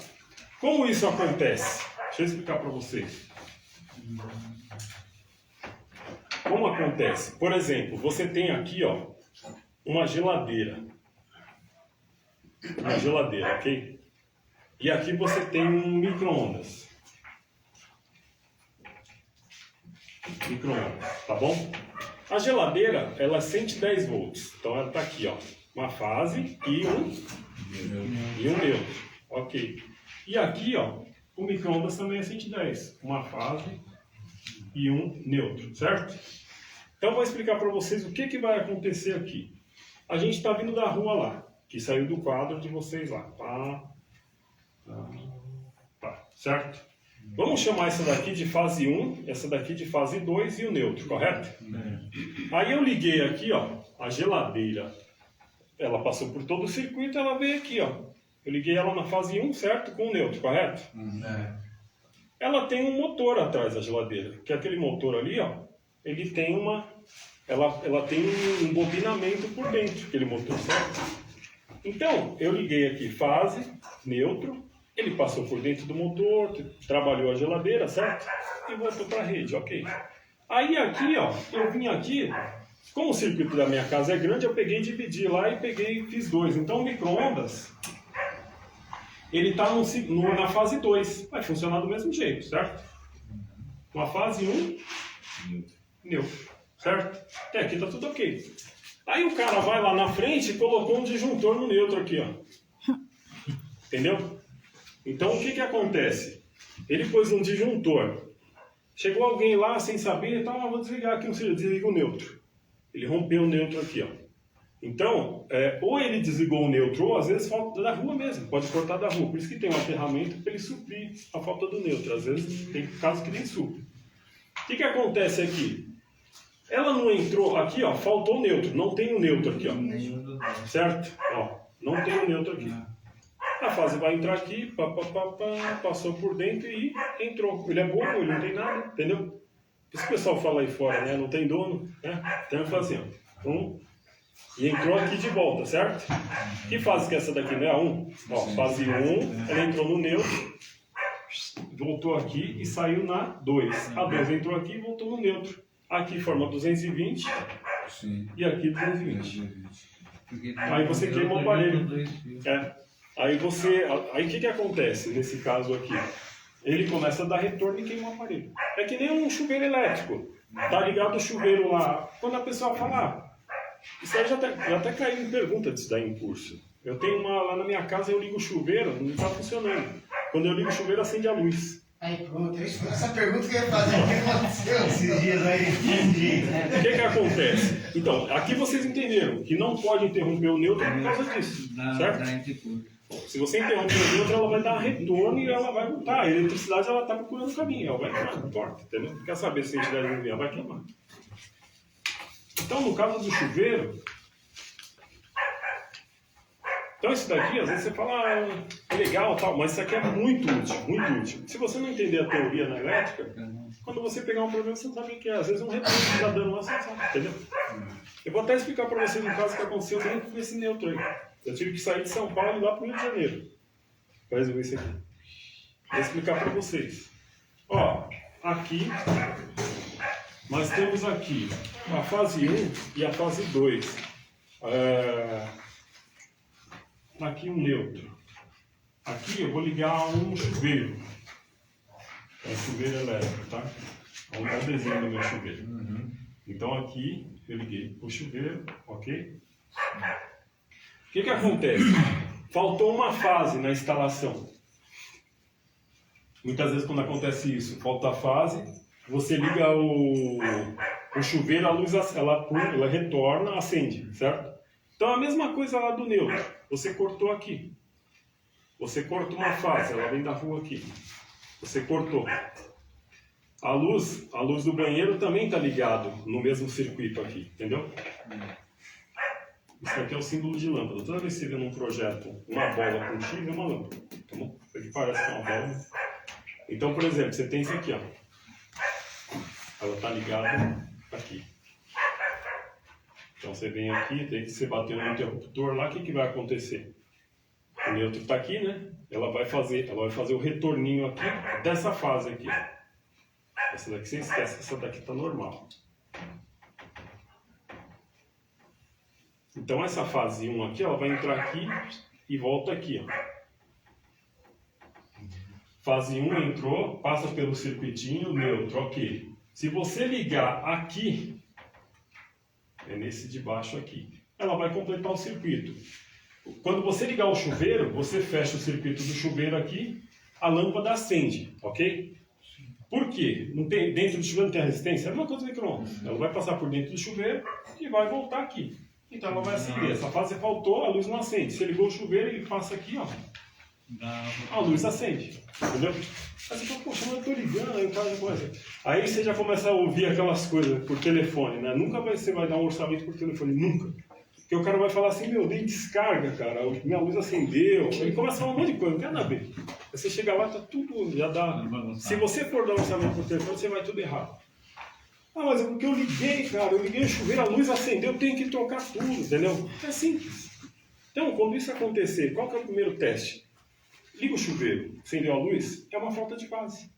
Como isso acontece? Deixa eu explicar para vocês. Como acontece? Por exemplo, você tem aqui, ó, uma geladeira. Uma geladeira, ok? E aqui você tem um micro-ondas. Micro-ondas, tá bom? A geladeira, ela é 110 volts. Então ela tá aqui, ó, uma fase e um neutro. Ok. E aqui, ó, o micro-ondas também é 110. Uma fase e um neutro, certo? Então eu vou explicar para vocês o que vai acontecer aqui. A gente está vindo da rua lá, que saiu do quadro de vocês lá. Certo? Vamos chamar essa daqui de fase 1, essa daqui de fase 2 e o neutro, correto? Aí eu liguei aqui, ó, a geladeira. Ela passou por todo o circuito, ela veio aqui, ó. Eu liguei ela na fase 1, certo? Com o neutro, correto? Ela tem um motor atrás da geladeira, que é aquele motor ali, ó. Ele tem ela tem um bobinamento por dentro, aquele motor, certo? Então, eu liguei aqui fase, neutro, ele passou por dentro do motor, trabalhou a geladeira, certo? E voltou para a rede, ok. Aí aqui, ó, eu vim aqui, como o circuito da minha casa é grande, eu peguei e dividi lá e fiz dois. Então o micro-ondas, ele está na fase 2, vai funcionar do mesmo jeito, certo? Na fase 1, neutro, certo? Até aqui está tudo ok. Aí o cara vai lá na frente e colocou um disjuntor no neutro aqui, ó. Entendeu? Então o que acontece? Ele pôs um disjuntor. Chegou alguém lá sem saber, então vou desligar aqui, desliga o neutro. Ele rompeu o neutro aqui, ó. Então, ou ele desligou o neutro, ou às vezes falta da rua mesmo, pode cortar da rua. Por isso que tem uma ferramenta para ele suprir a falta do neutro. Às vezes tem casos que nem supre. O que acontece aqui? Ela não entrou aqui, ó, faltou o neutro, não tem o neutro aqui, ó. Certo? Ó, não tem o neutro aqui. A fase vai entrar aqui, passou por dentro e entrou. Ele é bobo, ele não tem nada, entendeu? Esse pessoal fala aí fora, né? Não tem dono, né? Então eu falo assim, ó. E entrou aqui de volta, certo? Que fase que é essa daqui, né? A 1. Ó, fase 1, ela entrou no neutro, voltou aqui e saiu na 2. A 2 entrou aqui e voltou no neutro. Aqui forma 220 e aqui 220. Aí você queima o aparelho. Aí o que acontece nesse caso aqui? Ele começa a dar retorno e queima o aparelho. É que nem um chuveiro elétrico. Tá ligado o chuveiro lá. Quando a pessoa fala, isso aí já até caiu em pergunta disso daí em curso. Eu tenho uma lá na minha casa, eu ligo o chuveiro, não está funcionando. Quando eu ligo o chuveiro, acende a luz. Aí pronto, essa pergunta que eu ia fazer, o que aconteceu esses dias aí? O que acontece? Então, aqui vocês entenderam que não pode interromper o neutro por causa disso, certo? Se você interromper o neutro, ela vai dar retorno e ela vai voltar. A eletricidade ela está procurando o caminho, ela vai queimar, não importa, entendeu? Não quer saber se a entidade não vier, vai queimar. Então, no caso do chuveiro, então isso daqui, às vezes você fala, é legal, tal, mas isso aqui é muito útil, muito útil. Se você não entender a teoria na elétrica, quando você pegar um problema, você sabe o que é. Às vezes um retorno que está dando lá, você sabe, entendeu? Eu vou até explicar para vocês um caso que aconteceu dentro desse neutro aí. Eu tive que sair de São Paulo e ir lá para o Rio de Janeiro para resolver isso aqui. Vou explicar para vocês. Ó, aqui, nós temos aqui a fase 1 e a fase 2. Aqui um neutro. Aqui eu vou ligar um chuveiro. É um chuveiro elétrico, tá? Vamos dar o desenho do meu chuveiro. Então aqui eu liguei o chuveiro, ok? O que acontece? Faltou uma fase na instalação. Muitas vezes quando acontece isso, falta a fase, você liga o chuveiro, a luz ela retorna, acende, certo? Então a mesma coisa lá do neutro, você cortou aqui. Você corta uma fase, ela vem da rua aqui. Você cortou. A luz do banheiro também está ligado no mesmo circuito aqui, entendeu? Isso aqui é o símbolo de lâmpada. Toda vez que você vê num projeto uma bola com X, é uma lâmpada. Tá bom? Isso aqui parece que é uma bola. Então, por exemplo, você tem isso aqui, ó. Ela está ligada aqui. Então você vem aqui, tem que você bater no interruptor lá, o que vai acontecer? O neutro está aqui, né? Ela vai fazer o retorninho aqui dessa fase aqui. Essa daqui você esquece, essa daqui está normal. Então essa fase 1 aqui, ela vai entrar aqui e volta aqui, ó. Fase 1 entrou, passa pelo circuitinho neutro, ok. Se você ligar aqui, é nesse de baixo aqui, ela vai completar o circuito. Quando você ligar o chuveiro, você fecha o circuito do chuveiro aqui, a lâmpada acende, ok? Por quê? Dentro do chuveiro não tem resistência? É a mesma coisa do micro-ondas. Ela vai passar por dentro do chuveiro e vai voltar aqui. Então ela vai acender. Essa fase faltou, a luz não acende. Você ligou o chuveiro e passa aqui, ó. A luz acende. Entendeu? Aí você fala, poxa, mas eu tô ligando, aí o cara já começa. Aí você já começa a ouvir aquelas coisas por telefone, né? Nunca você vai dar um orçamento por telefone, nunca. Porque o cara vai falar assim, meu, dei descarga, cara, minha luz acendeu. Ele começa a falar um monte de coisa, não tem nada a ver. Aí você chega lá, tá tudo, já dá. Se você for dar um orçamento por telefone, você vai tudo errado. Ah, mas é porque eu liguei, cara, eu liguei o chuveiro, a luz acendeu, eu tenho que trocar tudo, entendeu? É simples. Então, quando isso acontecer, qual que é o primeiro teste? Liga o chuveiro, acendeu a luz, é uma falta de fase.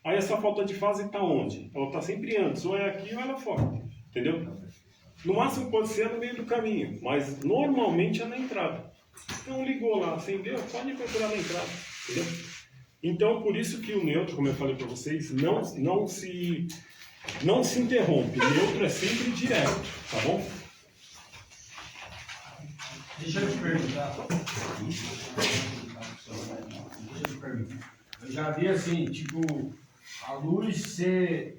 Aí essa falta de fase está onde? Ela está sempre antes, ou é aqui ou é lá fora, entendeu? No máximo pode ser no meio do caminho, mas normalmente é na entrada. Então ligou lá, acendeu, pode procurar na entrada, entendeu? Então por isso que o neutro, como eu falei para vocês, não se interrompe. O neutro é sempre direto, tá bom? Deixa eu te perguntar. Eu já vi assim, tipo, a luz, você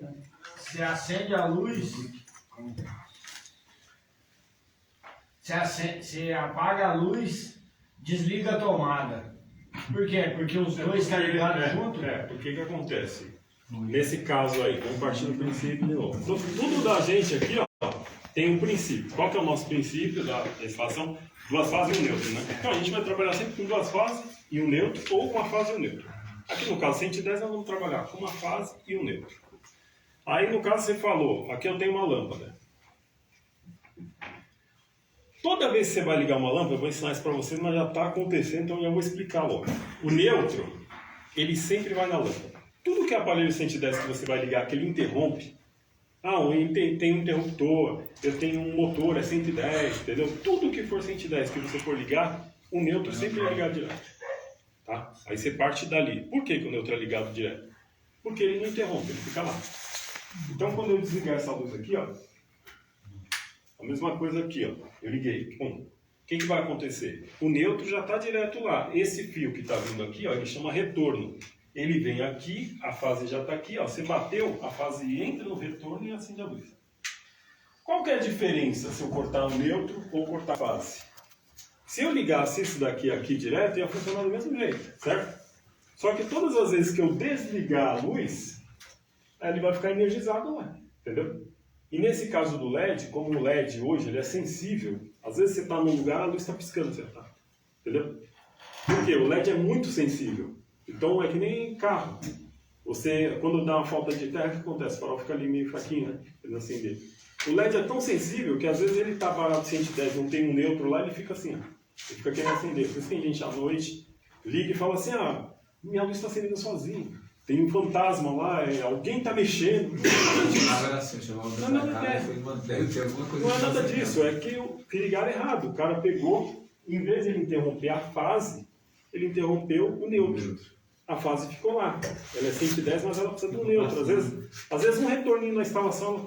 acende a luz, você apaga a luz, desliga a tomada. Por quê? Porque os dois estão ligados junto? O que acontece? Nesse caso aí, vamos partir do princípio de novo. Tudo da gente aqui, ó, tem um princípio. Qual que é o nosso princípio da instalação? Duas fases e um neutro, né? Então a gente vai trabalhar sempre com duas fases e um neutro, ou com a fase e um neutro. Aqui no caso 110 nós vamos trabalhar com uma fase e um neutro. Aí no caso você falou, aqui eu tenho uma lâmpada. Toda vez que você vai ligar uma lâmpada, eu vou ensinar isso para vocês, mas já está acontecendo, então eu já vou explicar logo. O neutro, ele sempre vai na lâmpada. Tudo que é aparelho 110 que você vai ligar, que ele interrompe, tem um interruptor, eu tenho um motor, é 110, entendeu? Tudo que for 110 que você for ligar, o neutro sempre vai ligar direto. Tá? Aí você parte dali. Por que o neutro é ligado direto? Porque ele não interrompe, ele fica lá. Então quando eu desligar essa luz aqui, ó, a mesma coisa aqui, ó, eu liguei, pum. O que vai acontecer? O neutro já está direto lá. Esse fio que está vindo aqui, ó, ele chama retorno. Ele vem aqui, a fase já está aqui, ó. Você bateu, a fase entra no retorno e acende a luz. Qual que é a diferença se eu cortar o neutro ou cortar a fase? Se eu ligasse isso daqui aqui direto, ia funcionar do mesmo jeito, certo? Só que todas as vezes que eu desligar a luz, ele vai ficar energizado lá, entendeu? E nesse caso do LED, como o LED hoje ele é sensível, às vezes você está num lugar, a luz está piscando, você tá, entendeu? Porque o LED é muito sensível. Então é que nem carro. Você, quando dá uma falta de terra, o que acontece? O farol fica ali meio fraquinho, né? Ele não acender. O LED é tão sensível que às vezes ele está parado 110, não tem um neutro lá, ele fica assim, ó. Ele fica querendo acender. Por isso tem gente à noite, liga e fala assim, minha luz está acendendo sozinha. Tem um fantasma lá, alguém está mexendo. Não é nada disso, é que ligaram errado. O cara pegou, em vez de ele interromper a fase, ele interrompeu o neutro. A fase ficou lá. Ela é 110, mas ela precisa de um neutro. Às vezes um retorninho na instalação,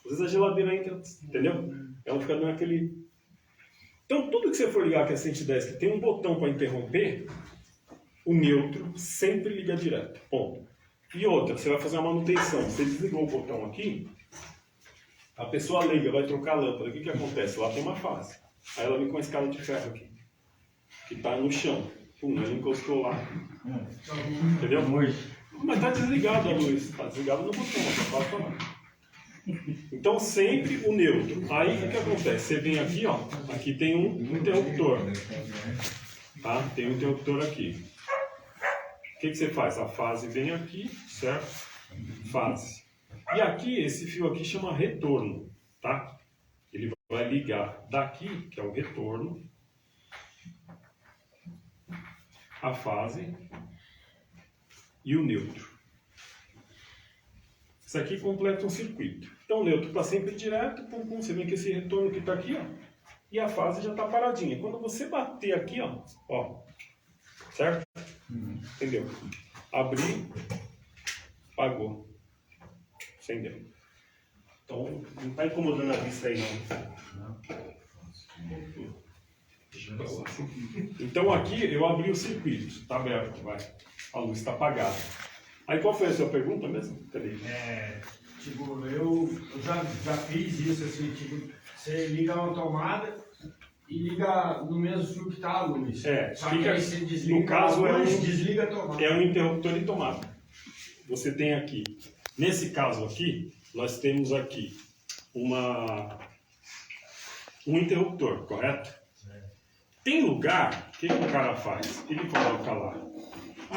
às vezes a geladeira entra, entendeu? Ela fica dando aquele... Então tudo que você for ligar que é 110, que tem um botão para interromper, o neutro sempre liga direto. Ponto. E outra, você vai fazer uma manutenção. Você desligou o botão aqui, a pessoa liga, vai trocar a lâmpada. O que acontece? Lá tem uma fase. Aí ela vem com uma escada de ferro aqui, que está no chão. Pum, ela encostou lá. Entendeu? Mas está desligado a luz. Está desligado no botão, só pode falar. Então sempre o neutro. Aí o que acontece? Você vem aqui, ó. Aqui tem um interruptor. Tá? Tem um interruptor aqui. O que você faz? A fase vem aqui, certo? Fase. E aqui, esse fio aqui chama retorno, tá? Ele vai ligar daqui, que é o retorno, a fase e o neutro. Isso aqui completa um circuito. Então o neutro está sempre direto, pum, pum, você vê que esse retorno que está aqui, ó, e a fase já está paradinha. Quando você bater aqui, ó, certo? Entendeu? Abrir, apagou, acendeu. Então não está incomodando a vista aí não. Então aqui eu abri o circuito, está aberto, vai. A luz está apagada. Aí qual foi a sua pergunta mesmo? Cadê? Tipo, eu já fiz isso, assim, tipo, você liga uma tomada e liga no mesmo fio que está a luz. Só que aí você desliga no caso a luz, desliga a tomada. É um interruptor de tomada. Você tem aqui, nesse caso aqui, nós temos aqui um interruptor, correto? Tem lugar, o que o cara faz? Ele coloca lá,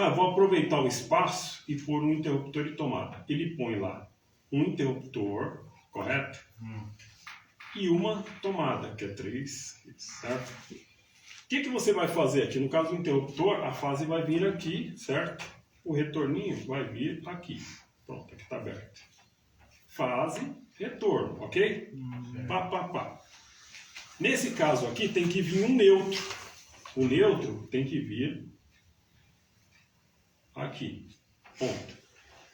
vou aproveitar o espaço e pôr um interruptor de tomada. Ele põe lá um interruptor, correto? E uma tomada, que é 3, certo? O que você vai fazer aqui? No caso do interruptor, a fase vai vir aqui, certo? O retorninho vai vir aqui. Pronto, aqui está aberto. Fase, retorno, ok? Pá. Nesse caso aqui tem que vir um neutro. O neutro tem que vir aqui. Ponto.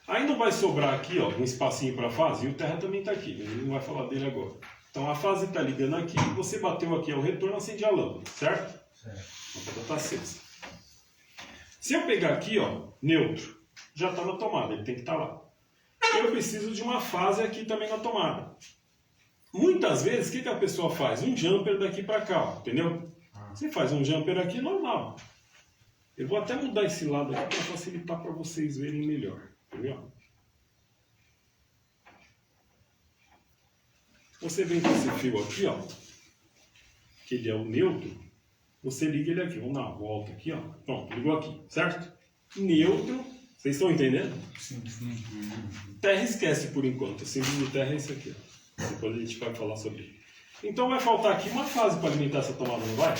Aí não vai sobrar aqui, ó, um espacinho para a fase, e o terra também está aqui, ele não vai falar dele agora. Então a fase está ligando aqui, você bateu aqui, é o retorno, acende a lâmpada, certo? A lâmpada está acesa. Se eu pegar aqui, ó, neutro, já está na tomada, ele tem que estar lá. Eu preciso de uma fase aqui também na tomada. Muitas vezes, o que a pessoa faz? Um jumper daqui para cá, ó, entendeu? Você faz um jumper aqui normal. Eu vou até mudar esse lado aqui para facilitar para vocês verem melhor. Entendeu? Você vem com esse fio aqui, ó, que ele é o neutro, você liga ele aqui. Vamos dar uma volta aqui, ó. Pronto, ligou aqui, certo? Neutro, vocês estão entendendo? Sim. Terra esquece por enquanto. O símbolo de terra é esse aqui, ó. Depois a gente vai falar sobre ele. Então vai faltar aqui uma fase para alimentar essa tomada, não vai?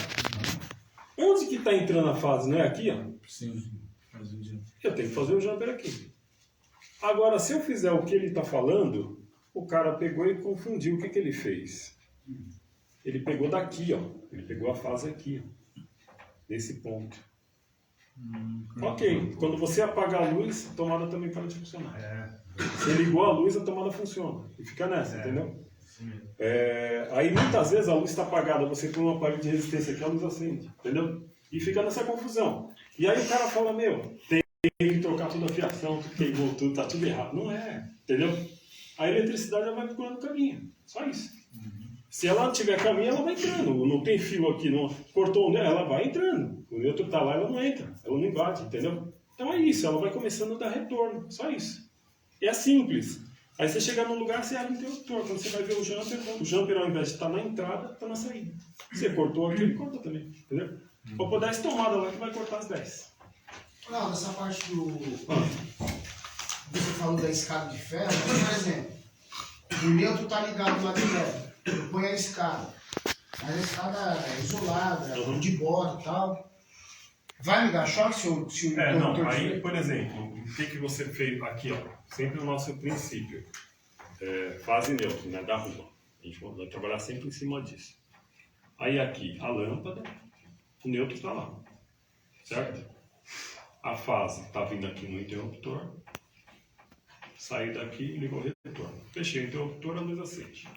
Onde que está entrando a fase? Não é aqui, ó? Sim. Faz o dia. Eu tenho que fazer o jumper aqui. Agora, se eu fizer o que ele está falando, o cara pegou e confundiu. O que ele fez? Ele pegou daqui, ó. Ele pegou a fase aqui, ó. Nesse ponto. Ok. Quando você apagar a luz, a tomada também para de funcionar. Você ligou a luz, a tomada funciona. E fica nessa, entendeu? Aí muitas vezes a luz está apagada, você põe uma parede de resistência aqui, a luz acende, entendeu? E fica nessa confusão. E aí o cara fala, tem que trocar toda a fiação, queimou tudo, tá tudo errado. Não é, entendeu? A eletricidade ela vai procurando caminho, só isso. Se ela não tiver caminho, ela vai entrando. Não tem fio aqui, não cortou o neutro, ela vai entrando. O neutro tá lá, ela não entra, ela não invade, entendeu? Então é isso, ela vai começando a dar retorno, só isso. É simples. Aí você chega num lugar, você abre o interruptor. Quando você vai ver o jumper ao invés de estar na entrada, está na saída. Você cortou aqui, ele corta também, entendeu? Vou pôr 10 tomadas lá que vai cortar as 10. Não, nessa parte do... Você falou da escada de ferro, mas, por exemplo, o neutro está ligado lá direto. Eu ponho a escada. Mas a escada é isolada, de bota e tal. Vai me dar choque se o não. Aí, por exemplo, o que você fez aqui, ó? Sempre o nosso princípio. Fase neutra, né? Da rua. A gente vai trabalhar sempre em cima disso. Aí aqui, a lâmpada, o neutro está lá. Certo? A fase está vindo aqui no interruptor. Saí daqui e ligou o retorno. Fechei o interruptor, a luz acende.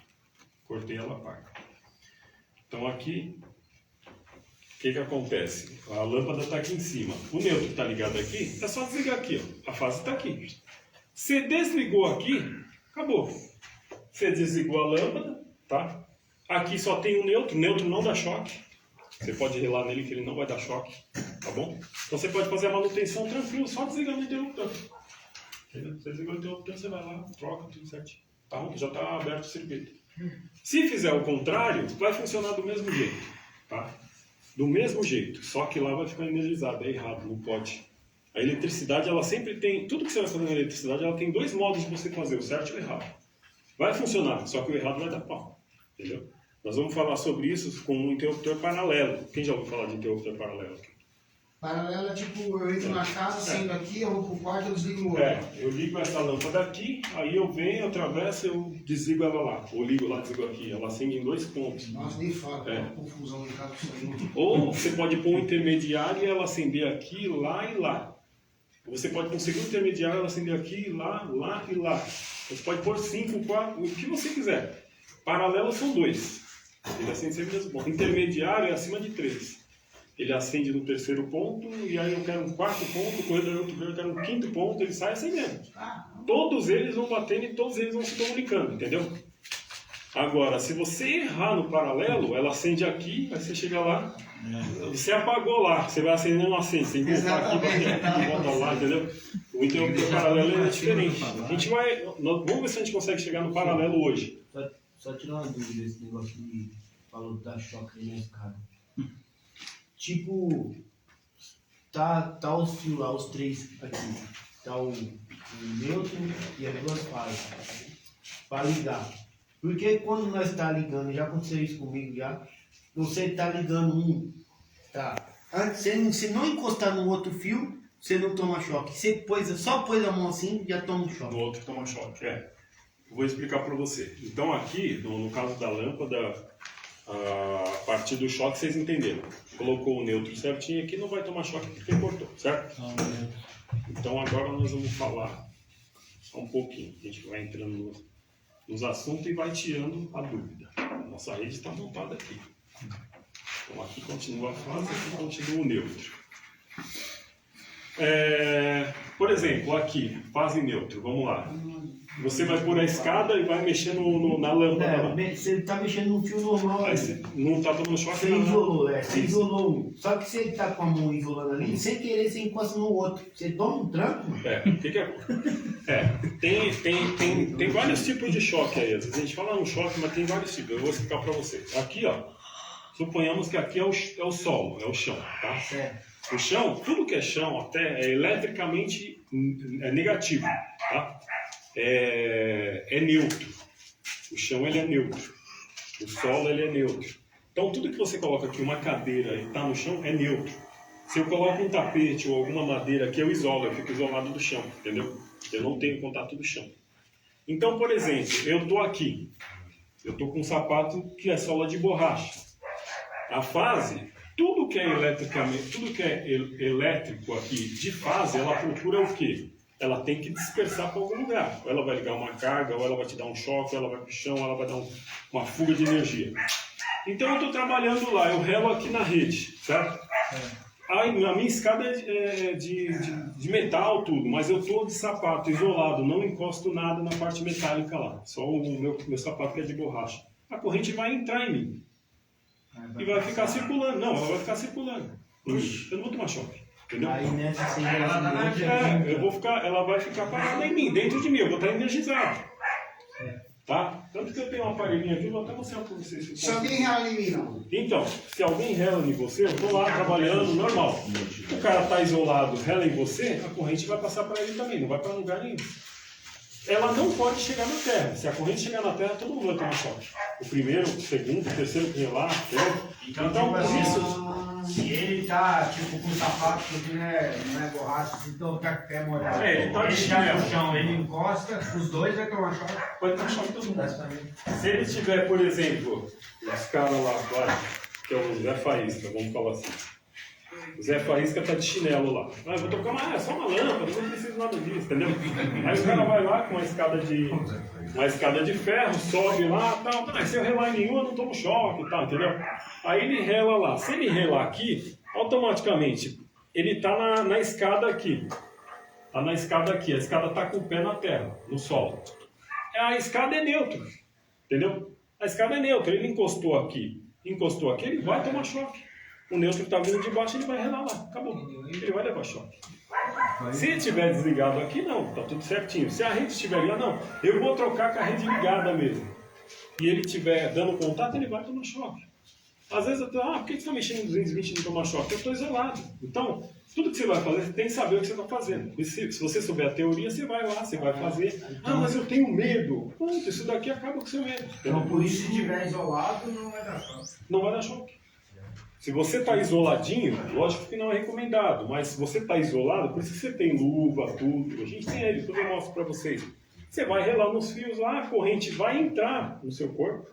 Cortei ela, apaga. Então aqui, o que acontece? A lâmpada está aqui em cima. O neutro está ligado aqui, é só desligar aqui, ó. A fase está aqui. Você desligou aqui, acabou. Você desligou a lâmpada, tá? Aqui só tem o neutro não dá choque. Você pode relar nele que ele não vai dar choque, tá bom? Então você pode fazer a manutenção tranquilo, só desligando o interruptor. Entendeu? Você desligou o interruptor, você vai lá, troca tudo certinho. Tá? Já está aberto o circuito. Se fizer o contrário, vai funcionar do mesmo jeito, tá? Do mesmo jeito, só que lá vai ficar energizado, é errado, não pode. A eletricidade, ela sempre tem, tudo que você vai fazer na eletricidade, ela tem dois modos de você fazer, o certo e o errado. Vai funcionar, só que o errado vai dar pau, entendeu? Nós vamos falar sobre isso com um interruptor paralelo. Quem já ouviu falar de interruptor paralelo aqui? Paralelo é tipo, eu entro na casa, sendo aqui, eu vou pro quarto, eu desligo o outro. Eu ligo essa lâmpada aqui, aí eu venho, eu atravesso, eu desligo ela lá. Ou ligo lá, desligo aqui. Ela acende em 2 pontos. Nossa, nem fala, uma confusão no carro isso aí. Ou você pode pôr um intermediário e ela acender aqui, lá e lá. Você pode pôr um segundo intermediário e ela acender aqui, lá, lá e lá. Você pode pôr 5, 4, o que você quiser. Paralelo são 2. Ele acende sempre no mesmo ponto. Intermediário é acima de 3. Ele acende no 3º ponto, e aí eu quero um 4º ponto, o corredor outro eu quero um 5º ponto, ele sai acendendo. Todos eles vão batendo e todos eles vão se comunicando, entendeu? Agora, se você errar no paralelo, ela acende aqui, aí você chega lá, você apagou lá, você vai acender, não acende, você tem que voltar aqui, bater aqui, volta lá, entendeu? O interruptor paralelo é diferente. A gente vai, vamos ver se a gente consegue chegar no paralelo hoje. Só tirar uma dúvida desse negócio de falou da choque aí na escada. Tipo, tá os fios lá, os 3 aqui. Tá o neutro e as 2 fases. Para ligar. Porque quando nós tá ligando, já aconteceu isso comigo já. Você tá ligando um, tá? Antes, você não encostar no outro fio, você não toma choque. Você só pôs a mão assim, já toma um choque. No outro toma choque, Eu vou explicar para você. Então aqui, no caso da lâmpada, a partir do choque vocês entenderam. Colocou o neutro certinho aqui, não vai tomar choque porque cortou, certo? Então agora nós vamos falar só um pouquinho. A gente vai entrando nos assuntos e vai tirando a dúvida. Nossa rede está montada aqui. Então aqui continua a fase, aqui continua o neutro. Por exemplo, aqui, fase neutro, vamos lá. Você vai pôr a escada e vai mexer na lâmpada. Você está mexendo no fio normal. Aí você não está tomando choque. Você isolou, você isolou um. Só que você está com a mão isolando ali, sem querer você encosta no outro. Você toma um tranco. Tem vários tipos de choque aí. Às vezes a gente fala um choque, mas tem vários tipos. Eu vou explicar para você. Aqui, ó, suponhamos que aqui é o solo, é o chão, tá? Certo. O chão, tudo que é chão até é eletricamente negativo, tá? É neutro. O chão ele é neutro. O solo ele é neutro. Então tudo que você coloca aqui, uma cadeira e está no chão, é neutro. Se eu coloco um tapete ou alguma madeira aqui, eu isolo, eu fico isolado do chão, entendeu? Eu não tenho contato do chão. Então, por exemplo, eu estou aqui. Eu estou com um sapato que é sola de borracha. A fase, tudo que é elétrico aqui de fase, ela procura o quê? Ela tem que dispersar para algum lugar. Ou ela vai ligar uma carga, ou ela vai te dar um choque, ou ela vai para o chão, ou ela vai dar uma fuga de energia. Então eu estou trabalhando lá, eu relo aqui na rede, certo? A minha escada é de metal, tudo, mas eu estou de sapato isolado, não encosto nada na parte metálica lá, só o meu sapato que é de borracha. A corrente vai entrar em mim e vai ficar circulando. Não, ela vai ficar circulando. Eu não vou tomar choque. Entendeu? Aí nessa você ela vai ficar parada em mim, dentro de mim, eu vou estar energizado. Tá? Tanto que eu tenho um aparelhinho aqui, vou até mostrar para vocês. Se alguém rala em mim, não. Então, se alguém rela em você, eu estou lá trabalhando normal. O cara está isolado, rela em você, a corrente vai passar para ele também, não vai para lugar nenhum. Ela não pode chegar na Terra. Se a corrente chegar na Terra, todo mundo vai tomar choque. O primeiro, o segundo, o terceiro que relar, então por isso... Se ele tá tipo com o sapato que não é borracha, então tá com o pé molhado. Ele tá de já chinelo. no chão, ele encosta, os dois vai tomar choque. Pode tomar choque todo mundo. Se ele tiver, por exemplo, os caras lá, claro, que é o Zé Faísca, vamos falar assim. O Zé Faísca tá de chinelo lá. Ah, eu vou trocar é só uma lâmpada, não preciso nada disso, entendeu? Aí o cara vai lá com uma escada de ferro, sobe lá, tal. Ah, se eu relar em nenhuma, eu não tomo choque e tal, entendeu? Aí ele rela lá. Se ele relar aqui, automaticamente, ele tá na escada aqui. Tá na escada aqui. A escada tá com o pé na terra, no solo. A escada é neutra, entendeu? A escada é neutra. Ele encostou aqui, ele vai tomar choque. O neutro está vindo de baixo, ele vai relar lá. Acabou. Ele vai levar choque. Se ele estiver desligado aqui, não. Está tudo certinho. Se a rede estiver ligada, não. Eu vou trocar com a rede ligada mesmo. E ele estiver dando contato, ele vai tomar choque. Às vezes, por que você está mexendo em 220 e não toma choque? Eu estou isolado. Então, tudo que você vai fazer, você tem que saber o que você está fazendo. E se você souber a teoria, você vai lá, você vai fazer. Ah, mas eu tenho medo. Pronto, isso daqui acaba com o seu medo. Então, por isso, se estiver isolado, não vai dar choque. Não vai dar choque. Se você está isoladinho, lógico que não é recomendado, mas se você está isolado, por isso que você tem luva, tudo, a gente tem ele, tudo eu mostro para vocês. Você vai relar nos fios lá, a corrente vai entrar no seu corpo.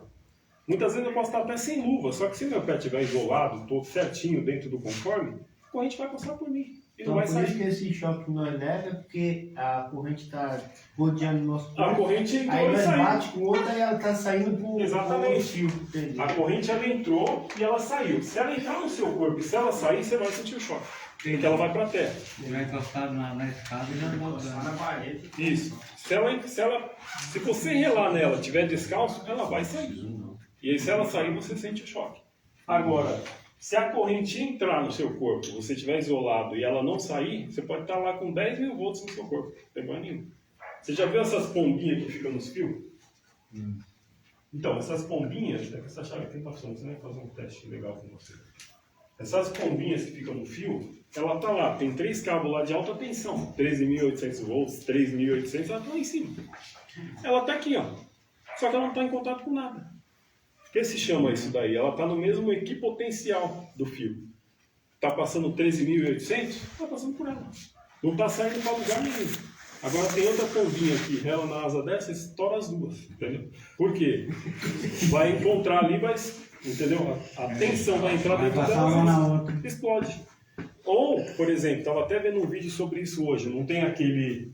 Muitas vezes eu posso estar até sem luva, só que se meu pé estiver isolado, todo certinho dentro do conforme, a corrente vai passar por mim e não vai sair. Por isso que esse choque não é leve, porque a corrente está rodeando o nosso corpo. A corrente entrou aí e nós saiu. bate com outra e ela está saindo por Exatamente. fio. Entendeu? A corrente ela entrou e ela saiu. Se ela entrar no seu corpo e se ela sair, você vai sentir o choque. Porque ela vai para a terra. Ele vai encostar na escada e vai voltar. Na parede. Isso. Se você relar nela e estiver descalço, ela vai sair. E aí, se ela sair, você sente o choque. Agora, se a corrente entrar no seu corpo, você estiver isolado e ela não sair, você pode estar lá com 10 mil volts no seu corpo. Não tem problema nenhum. Você já viu essas pombinhas que ficam nos fios? Então, essas pombinhas, essa chave aqui está funcionando, você vai fazer um teste legal com você. Essas pombinhas que ficam no fio, ela está lá, tem 3 cabos lá de alta tensão, 13.800 volts, 3.800, ela está lá em cima. Ela está aqui, ó. Só que ela não está em contato com nada. O que se chama isso daí? Ela está no mesmo equipotencial do fio. Está passando 13.800, está passando por ela. Não está saindo para lugar nenhum. Agora tem outra pombinha aqui, rela na asa dessa, estoura as duas, entendeu? Por quê? Vai encontrar ali, entendeu? A tensão vai entrar dentro dela e explode. Ou, por exemplo, estava até vendo um vídeo sobre isso hoje, não tem aquele,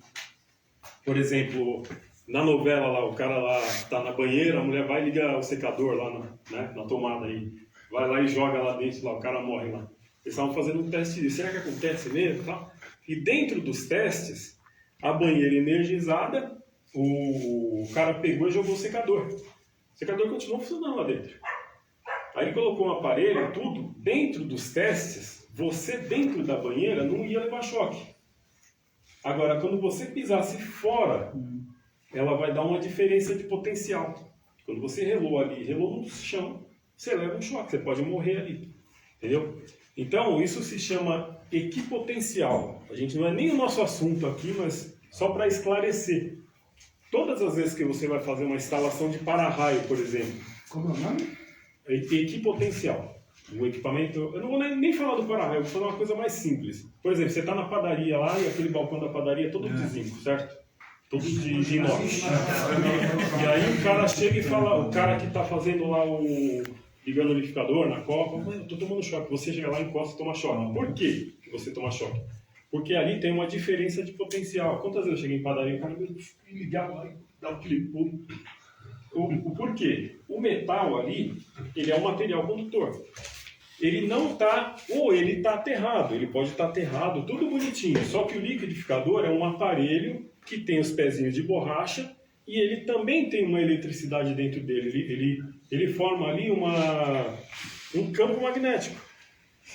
por exemplo, na novela lá, o cara lá está na banheira, a mulher vai ligar o secador lá na tomada aí, vai lá e joga lá dentro, lá, o cara morre lá. Eles estavam fazendo um teste disso, será que acontece mesmo? Tá? E dentro dos testes, a banheira energizada, o cara pegou e jogou o secador. O secador continuou funcionando lá dentro. Aí ele colocou um aparelho, tudo, dentro dos testes, você dentro da banheira não ia levar choque. Agora, quando você pisasse fora, ela vai dar uma diferença de potencial. Quando você relou ali, relou no chão, você leva um choque, você pode morrer ali. Entendeu? Então, isso se chama equipotencial. A gente não é nem o nosso assunto aqui, mas só para esclarecer. Todas as vezes que você vai fazer uma instalação de para-raio, por exemplo. Como é o nome? Equipotencial. O equipamento... Eu não vou nem falar do para-raio, vou falar uma coisa mais simples. Por exemplo, você está na padaria lá e aquele balcão da padaria é todo de zinco, certo? Todo de inox. E aí o cara chega e fala, o cara que está fazendo lá ligando o liquidificador na copa, eu estou tomando choque. Você chega lá, encosta e toma choque. Por que você toma choque? Porque ali tem uma diferença de potencial. Quantas vezes eu cheguei em padaria, o cara me ligava lá e dava aquele pulo. O porquê? O metal ali, ele é um material condutor. Ele não está, ou ele está aterrado, ele pode estar aterrado, tudo bonitinho. Só que o liquidificador é um aparelho que tem os pezinhos de borracha e ele também tem uma eletricidade dentro dele. Ele forma ali um campo magnético.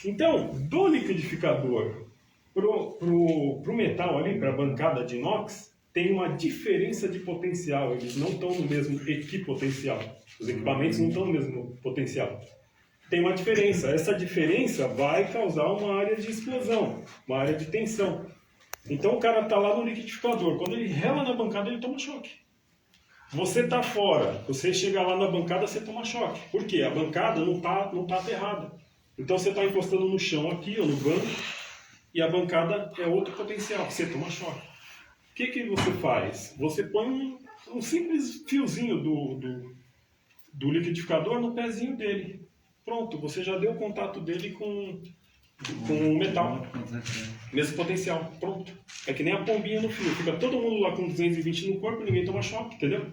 Então, do liquidificador pro metal ali, para a bancada de inox, tem uma diferença de potencial. Eles não estão no mesmo equipotencial. Os equipamentos não estão no mesmo potencial. Tem uma diferença. Essa diferença vai causar uma área de explosão, uma área de tensão. Então o cara está lá no liquidificador. Quando ele rela na bancada, ele toma choque. Você está fora, você chega lá na bancada, você toma choque. Por quê? A bancada não tá aterrada. Então você está encostando no chão aqui, ou no banco, e a bancada é outro potencial, você toma choque. O que você faz? Você põe um simples fiozinho do liquidificador no pezinho dele. Pronto, você já deu contato dele com com metal. Mesmo potencial, pronto. É que nem a pombinha no fio. Fica todo mundo lá com 220 no corpo, ninguém toma choque, entendeu?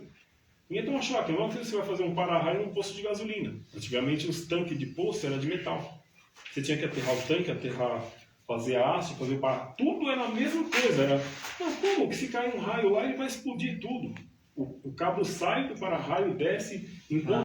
Ninguém toma choque. Não é que você vai fazer um para-raio num posto de gasolina. Antigamente os tanques de poço eram de metal. Você tinha que aterrar o tanque, fazer a haste, fazer o para. Tudo era a mesma coisa. Era, não, como que se cair um raio lá, ele vai explodir tudo. O cabo sai do para-raio, desce, encontra